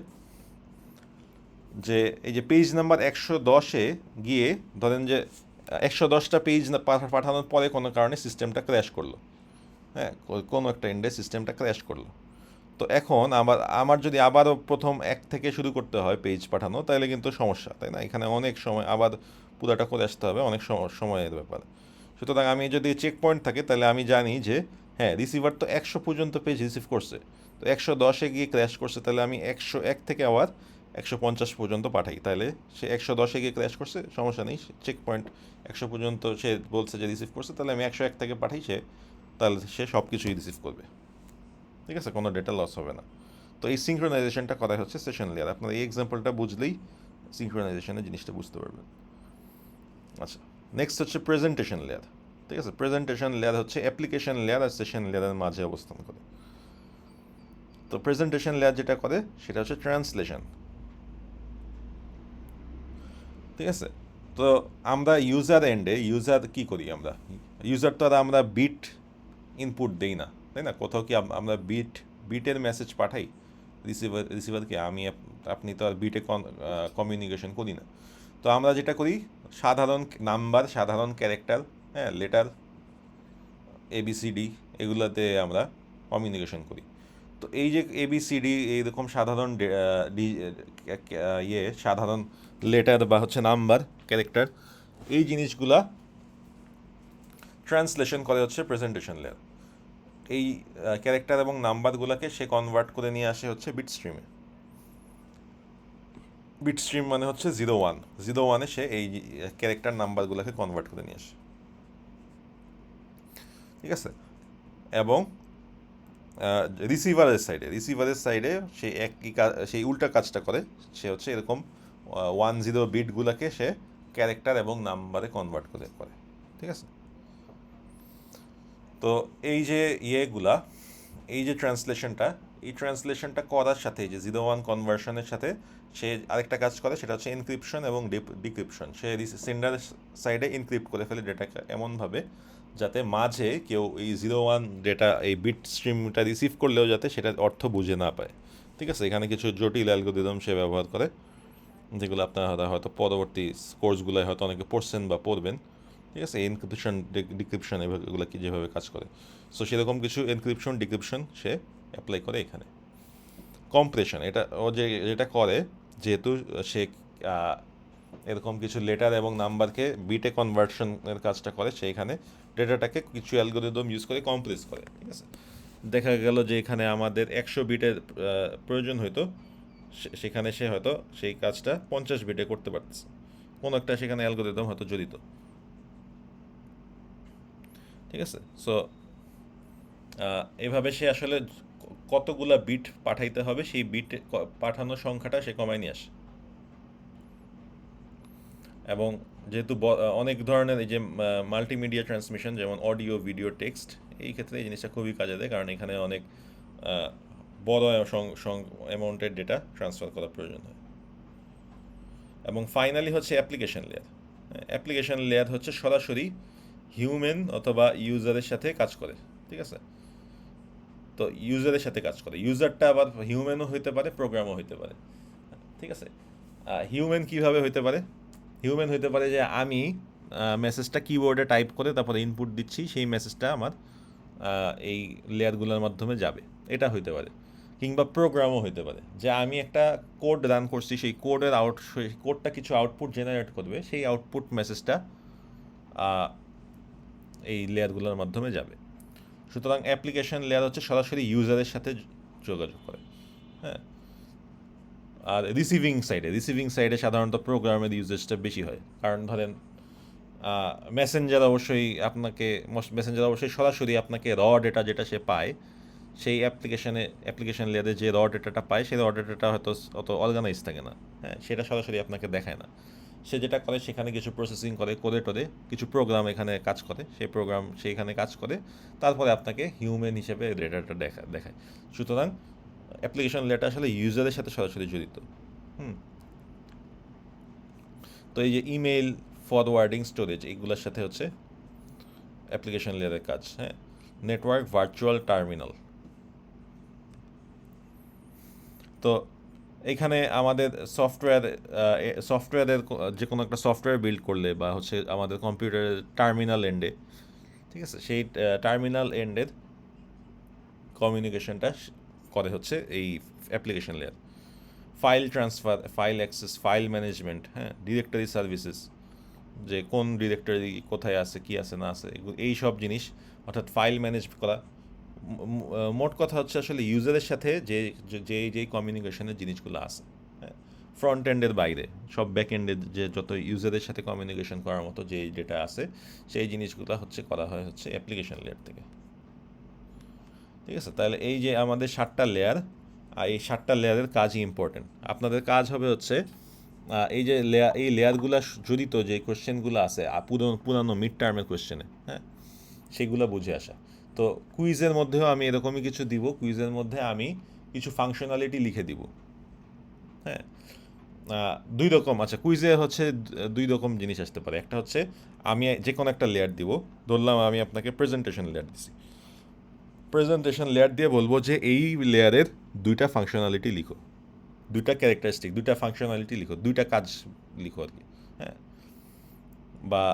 যে এই যে পেজ নাম্বার 110-এ গিয়ে ধরেন যে 110টা পেজ পাঠানোর পরে কোনো কারণে সিস্টেমটা ক্র্যাশ করলো। হ্যাঁ কোনো একটা এন্ডে সিস্টেমটা ক্র্যাশ করলো। তো এখন আমার যদি আবারও প্রথম এক থেকে শুরু করতে হয় পেজ পাঠানো তাহলে কিন্তু সমস্যা, তাই না? এখানে অনেক সময় আবার পুরাটা করে আসতে হবে, অনেক সময়ের ব্যাপার। সুতরাং আমি যদি চেক পয়েন্ট থাকে তাহলে আমি জানি যে হ্যাঁ রিসিভার তো 100 পর্যন্ত পেজ রিসিভ করছে, তো 110-এ গিয়ে ক্র্যাশ করছে, তাহলে আমি 101 থেকে আবার 150 পর্যন্ত পাঠাই। তাহলে সে 110-এ গিয়ে ক্র্যাশ করছে, সমস্যা নেই, চেক পয়েন্ট 100 পর্যন্ত সে বলছে যে রিসিভ করছে, তাহলে আমি 101 থেকে পাঠাই, তাহলে সে সব কিছুই রিসিভ করবে। ঠিক আছে, কোনো ডেটা লস হবে না। তো এই সিঙ্ক্রোনাইজেশনটা করা হচ্ছে সেশন লেয়ার। আপনার এই এক্সাম্পলটা বুঝলেই সিঙ্ক্রোনাইজেশনের জিনিসটা বুঝতে পারবেন। আচ্ছা, নেক্সট হচ্ছে প্রেজেন্টেশন লেয়ার। ঠিক আছে, প্রেজেন্টেশন লেয়ার হচ্ছে অ্যাপ্লিকেশন লেয়ার আর সেশন লেয়ারের মাঝে অবস্থান করে। তো প্রেজেন্টেশন লেয়ার যেটা করে সেটা হচ্ছে ট্রান্সলেশন। ঠিক আছে, তো আমরা ইউজার এন্ডে কি করি, ইউজার তো আর আমরা বিট ইনপুট দেই না, তাই না? কোথাও কি আমরা বিটের মেসেজ পাঠাই রিসিভারকে? আপনি তো আর বিটে কমিউনিকেশন করি না। তো আমরা যেটা করি সাধারণ নাম্বার, সাধারণ ক্যারেক্টার, হ্যাঁ লেটার ABCD এগুলোতে আমরা কমিউনিকেশন করি। তো এই যে ABCD এইরকম সাধারণ সাধারণ লেটার বা হচ্ছে নাম্বার, ক্যারেক্টার, এই জিনিসগুলা ট্রান্সলেশন করে হচ্ছে প্রেজেন্টেশন লেয়ার। এই ক্যারেক্টার এবং নাম্বারগুলোকে সে কনভার্ট করে নিয়ে আসে হচ্ছে বিট স্ট্রিমে। বিট স্ট্রিম মানে হচ্ছে 0-1 সে এই ক্যারেক্টার নাম্বারগুলোকে কনভার্ট করে নিয়ে আসে। ঠিক আছে, এবং রিসিভারের সাইডে সে সেই উল্টা কাজটা করে, সে হচ্ছে এরকম 10 বিটগুলোকে সে ক্যারেক্টার এবং নাম্বারে কনভার্ট করে। ঠিক আছে, তো এই যে এই যে ট্রান্সলেশনটা করার সাথে যে 0-1 কনভার্সনের সাথে সে আরেকটা কাজ করে, সেটা হচ্ছে এনক্রিপশন এবং ডিক্রিপশন। সে সেন্ডার সাইডে এনক্রিপ্ট করে ফেলে ডেটাকে এমনভাবে যাতে মাঝে কেউ এই 0-1 ডেটা, এই বিট স্ট্রিমটা রিসিভ করলেও যাতে সেটার অর্থ বুঝে না পায়। ঠিক আছে, এখানে কিছু জটিল অ্যালগোরিদম সে ব্যবহার করে, যেগুলো আপনারা হয়তো পরবর্তী কোর্সগুলোয় হয়তো অনেকে পড়ছেন বা পড়বেন। ঠিক আছে, এনক্রিপশন ডিক্রিপশন এগুলো কি যেভাবে কাজ করে, সো সেরকম কিছু এনক্রিপশন ডিক্রিপশন সে অ্যাপ্লাই করে এখানে। কম্প্রেশন, যেটা করে, যেহেতু সে এরকম কিছু লেটার এবং নাম্বারকে বিটে কনভার্সনের কাজটা করে, সে এখানে ডেটাটাকে কিছু অ্যালগোরিদম ইউজ করে কম্প্রেস করে। ঠিক আছে, দেখা গেল যে এখানে আমাদের 100 বিটের প্রয়োজন হয়তো, সেখানে সে হয়তো সেই কাজটা 50 বিটে করতে পারতেছে, কোনো একটা সেখানে অ্যালগোরিদম হয়তো জড়িত। ঠিক আছে, সো এভাবে সে আসলে কতগুলা বিট পাঠাইতে হবে সেই বিট পাঠানোর সংখ্যাটা সে কমায় নিয়ে আসে। এবং যেহেতু অনেক ধরনের এই যে মাল্টিমিডিয়া ট্রান্সমিশন, যেমন অডিও, ভিডিও, টেক্সট, এই ক্ষেত্রে এই জিনিসটা খুবই কাজে দেয়, কারণ এখানে অনেক বড় অ্যামাউন্টের ডেটা ট্রান্সফার করা প্রয়োজন হয়। এবং ফাইনালি হচ্ছে অ্যাপ্লিকেশন লেয়ার। অ্যাপ্লিকেশন লেয়ার হচ্ছে সরাসরি হিউম্যান অথবা ইউজারের সাথে কাজ করে। ঠিক আছে, তো ইউজারের সাথে কাজ করে, ইউজারটা আবার হিউম্যানও হইতে পারে, প্রোগ্রামও হইতে পারে। ঠিক আছে, হিউম্যান কীভাবে হইতে পারে? হিউম্যান হইতে পারে যে আমি মেসেজটা কিবোর্ডে টাইপ করে তারপরে ইনপুট দিচ্ছি, সেই মেসেজটা আমার এই লেয়ারগুলোর মাধ্যমে যাবে, এটা হইতে পারে। কিংবা প্রোগ্রামও হইতে পারে, যে আমি একটা কোড রান করছি, সেই কোডটা কিছু আউটপুট জেনারেট করবে, সেই আউটপুট মেসেজটা এই লেয়ারগুলোর মাধ্যমে যাবে। সুতরাং অ্যাপ্লিকেশন লেয়ার হচ্ছে সরাসরি ইউজারের সাথে যোগাযোগ করে। হ্যাঁ, আর রিসিভিং সাইডে সাধারণত প্রোগ্রামের ইউজেজটা বেশি হয়, কারণ ধরেন মেসেঞ্জার অবশ্যই সরাসরি আপনাকে ডেটা যেটা সে পায়, সেই অ্যাপ্লিকেশন লেয়ারে যে ডেটাটা পায় সেই ডেটাটা হয়তো অত অর্গানাইজ থাকে না। হ্যাঁ, সেটা সরাসরি আপনাকে দেখায় না। সে যেটা করে সেখানে কিছু প্রসেসিং করে টোরে কিছু প্রোগ্রাম এখানে কাজ করে, সেই প্রোগ্রাম সেইখানে কাজ করে, তারপরে আপনাকে হিউম্যান হিসেবে ডেটাটা দেখায়। সুতরাং অ্যাপ্লিকেশন লেয়ারটা আসলে ইউজারের সাথে সরাসরি জড়িত। হুম তো এই যে ইমেইল, ফরওয়ার্ডিং, স্টোরেজ, এইগুলোর সাথে হচ্ছে অ্যাপ্লিকেশন লেয়ারের কাজ। হ্যাঁ, নেটওয়ার্ক ভার্চুয়াল টার্মিনাল। তো এখানে আমাদের সফটওয়্যারের যে কোনো একটা সফটওয়্যার বিল্ড করলে বা হচ্ছে আমাদের কম্পিউটারের টার্মিনাল এন্ডে, ঠিক আছে, সেই টার্মিনাল এন্ডের কমিউনিকেশনটা করে হচ্ছে এই application layer. File transfer, file access, file management, হ্যাঁ, ডিরেক্টরি সার্ভিসেস, যে কোন ডিরেক্টরি কোথায় আছে, কি আছে না আছে, এই সব জিনিস, অর্থাৎ ফাইল ম্যানেজ করা। মোট কথা হচ্ছে আসলে ইউজারের সাথে যে কমিউনিকেশনের জিনিসগুলো আছে, হ্যাঁ, ফ্রন্ট এন্ডের বাইরে সব ব্যাক এন্ডের যে যত ইউজারের সাথে কমিউনিকেশন করার মতো যে ডেটা আছে, সেই জিনিসগুলো হচ্ছে করা হয় হচ্ছে অ্যাপ্লিকেশন লেয়ার থেকে। ঠিক আছে, তাহলে এই যে আমাদের 7টা লেয়ার, আর এই 7টা লেয়ারের কাজই ইম্পর্টেন্ট। আপনাদের কাজ হবে হচ্ছে এই যে এই লেয়ারগুলো জড়িত যে কোয়েশ্চেনগুলো আছে পুরানো মিড টার্মের কোয়েশ্চেনে, হ্যাঁ, সেগুলো বুঝে আসা। তো কুইজের মধ্যেও আমি এরকমই কিছু দিব, কুইজের মধ্যে আমি কিছু ফাংশনালিটি লিখে দিব। হ্যাঁ, দুই রকম, আচ্ছা, কুইজে হচ্ছে দুই রকম জিনিস আসতে পারে। একটা হচ্ছে আমি যে কোনো একটা লেয়ার দিব, ধরলাম আমি আপনাকে প্রেজেন্টেশন লেয়ার দিছি, প্রেজেন্টেশন লেয়ার দিয়ে বলবো যে এই লেয়ারের 2টা ফাংশনালিটি লিখো, 2টা ক্যারেক্টারিস্টিক, 2টা ফাংশনালিটি লিখো, 2টা কাজ লিখো আর কি। হ্যাঁ, বা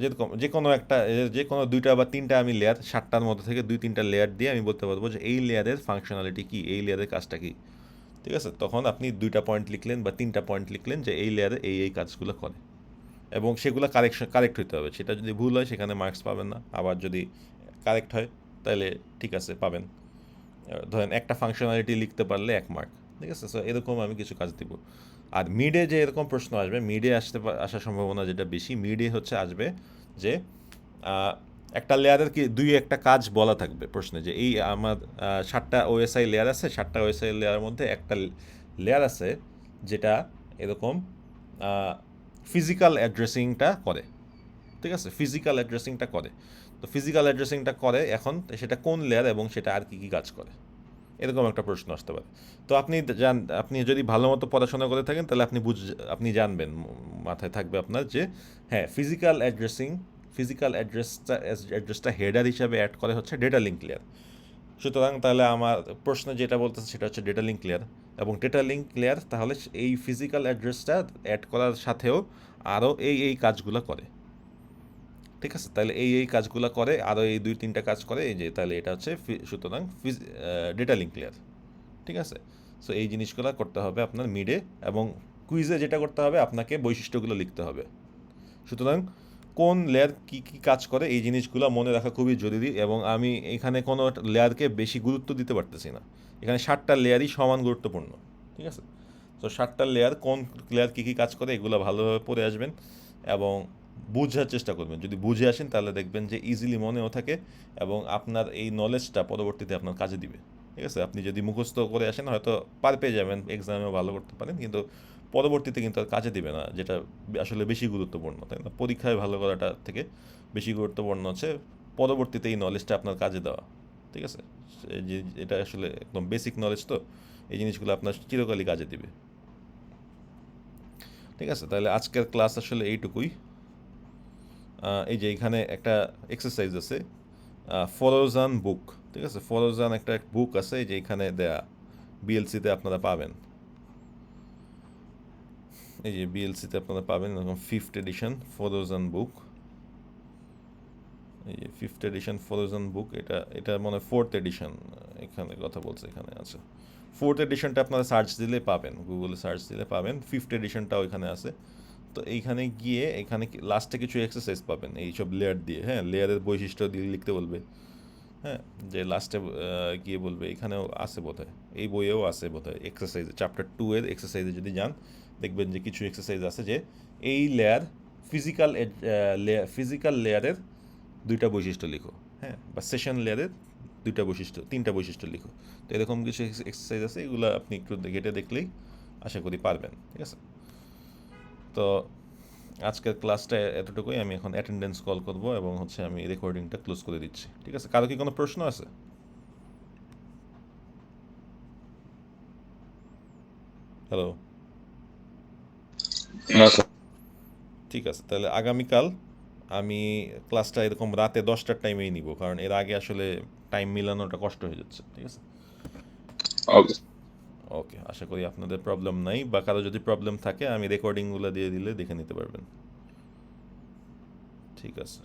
যেরকম যে কোনো 2টা বা 3টা আমি লেয়ার, 7টার মধ্যে থেকে 2-3টা লেয়ার দিয়ে আমি বলতে পারবো যে এই লেয়ারের ফাংশনালিটি কি, এই লেয়ারের কাজটা কি। ঠিক আছে, তখন আপনি 2টা পয়েন্ট লিখলেন বা 3টা পয়েন্ট লিখলেন যে এই লেয়ারে এই কাজগুলো করে, এবং সেগুলো কারেক্ট হইতে হবে। সেটা যদি ভুল হয় সেখানে মার্কস পাবেন না, আবার যদি কারেক্ট হয় তাহলে ঠিক আছে, পাবেন। ধরেন একটা ফাংশনালিটি লিখতে পারলে 1 মার্ক। ঠিক আছে, সো এরকম আমি কিছু কাজ দিব। আর মিডে যে এরকম প্রশ্ন আসবে, মিডে আসার সম্ভাবনা যেটা বেশি, মিডে হচ্ছে আসবে যে একটা লেয়ারের কি একটা কাজ বলা থাকবে প্রশ্নে, যে এই আমার 7টা ওএসআই লেয়ার আছে, 7টা ওএসআই লেয়ারের মধ্যে একটা লেয়ার আছে যেটা এরকম ফিজিক্যাল অ্যাড্রেসিংটা করে। ঠিক আছে, ফিজিক্যাল অ্যাড্রেসিংটা করে। তো ফিজিক্যাল অ্যাড্রেসিংটা করে, এখন সেটা কোন লেয়ার এবং সেটা আর কী কাজ করে, এরকম একটা প্রশ্ন আসতে পারে। তো আপনি যদি ভালো মতো পড়াশোনা করে থাকেন তাহলে আপনি জানবেন, মাথায় থাকবে আপনার যে হ্যাঁ, ফিজিক্যাল অ্যাড্রেসটা হেডার হিসাবে অ্যাড করে হচ্ছে ডেটা লিঙ্ক লেয়ার। সুতরাং তাহলে আমার প্রশ্নে যেটা বলতেছে সেটা হচ্ছে ডেটা লিঙ্ক লেয়ার, এবং ডেটা লিঙ্ক লেয়ার তাহলে এই ফিজিক্যাল অ্যাড্রেসটা অ্যাড করার সাথেও আরও এই কাজগুলো করে। ঠিক আছে, তাহলে এই কাজগুলো করে, আরও এই 2-3টা কাজ করে, এই যে তাহলে এটা হচ্ছে সুতরাং ডেটা লিঙ্ক লেয়ার। ঠিক আছে, সো এই জিনিসগুলো করতে হবে আপনার মিডে, এবং কুইজে যেটা করতে হবে আপনাকে বৈশিষ্ট্যগুলো লিখতে হবে। সুতরাং কোন লেয়ার কী কাজ করে এই জিনিসগুলো মনে রাখা খুবই জরুরি, এবং আমি এখানে কোনো লেয়ারকে বেশি গুরুত্ব দিতে পারতেছি না, এখানে 7টা লেয়ারই সমান গুরুত্বপূর্ণ। ঠিক আছে, তো 7টা লেয়ার, কোন লেয়ার কী কাজ করে এগুলো ভালোভাবে পড়ে আসবেন এবং বুঝার চেষ্টা করবেন। যদি বুঝে আসেন তাহলে দেখবেন যে ইজিলি মনেও থাকে, এবং আপনার এই নলেজটা পরবর্তীতে আপনার কাজে দিবে। ঠিক আছে, আপনি যদি মুখস্থ করে আসেন হয়তো পার পেয়ে যাবেন, এক্সামেও ভালো করতে পারেন, কিন্তু পরবর্তীতে কিন্তু আর কাজে দিবে না, যেটা আসলে বেশি গুরুত্বপূর্ণ, তাই না? পরীক্ষায় ভালো করাটা থেকে বেশি গুরুত্বপূর্ণ হচ্ছে পরবর্তীতে এই নলেজটা আপনার কাজে দেওয়া। ঠিক আছে, যে এটা আসলে একদম বেসিক নলেজ, তো এই জিনিসগুলো আপনার চিরকালই কাজে দিবে। ঠিক আছে, তাহলে আজকের ক্লাস আসলে এইটুকুই। এই যে এখানে একটা এক্সারসাইজ আছে, ফরোজান বুক। ঠিক আছে, ফরোজান একটা বুক আছে, এই যে এখানে দেয়া, বিএলসিতে আপনারা পাবেন, এই যে বিএলসিতে আপনারা পাবেন এরকম 5th এডিশন ফরোজান বুক। এই যে 5th এডিশন ফরোজান বুক, এটা মনে 4th এডিশন, এখানে কথা বলছে, এখানে আছে 4th এডিশনটা আপনারা সার্চ দিলে পাবেন, গুগলে সার্চ দিলে পাবেন, 5th এডিশনটাও এখানে আছে। তো এইখানে গিয়ে এখানে লাস্টে কিছু এক্সারসাইজ পাবেন এইসব লেয়ার দিয়ে, হ্যাঁ, লেয়ারের বৈশিষ্ট্য দিয়ে লিখতে বলবে, হ্যাঁ, যে লাস্টে গিয়ে বলবে, এখানেও আছে বোধহয়, এই বইয়েও আছে বোধহয় এক্সারসাইজ, চ্যাপ্টার 2 এর এক্সারসাইজে যদি যান দেখবেন যে কিছু এক্সারসাইজ আছে যে এই লেয়ার ফিজিক্যাল লেয়ারের 2টা বৈশিষ্ট্য লিখো, হ্যাঁ, বা সেশন লেয়ারের 3টা বৈশিষ্ট্য লিখো। তো এরকম কিছু এক্সারসাইজ আছে, এগুলো আপনি একটু ঘেটে দেখলেই আশা করি পারবেন, ঠিক আছে। তো আজকের ক্লাসটা এতটুকুই, আমি এখন অ্যাটেন্ডেন্স কল করব এবং হচ্ছে আমি রেকর্ডিংটা ক্লোজ করে দিচ্ছি, ঠিক আছে। কারো কি কোনো প্রশ্ন আছে? হ্যালো, না স্যার। ঠিক আছে, তাহলে আগামীকাল আমি ক্লাসটা এরকম রাতে 10টার টাইমেই নিব, কারণ এর আগে আসলে টাইম মিলানোটা কষ্ট হয়ে যাচ্ছে, ঠিক আছে। ওকে। ওকে, আশা করি আপনাদের প্রবলেম নাই, বা কারো যদি প্রবলেম থাকে আমি রেকর্ডিংগুলো দিয়ে দিলে দেখে নিতে পারবেন, ঠিক আছে।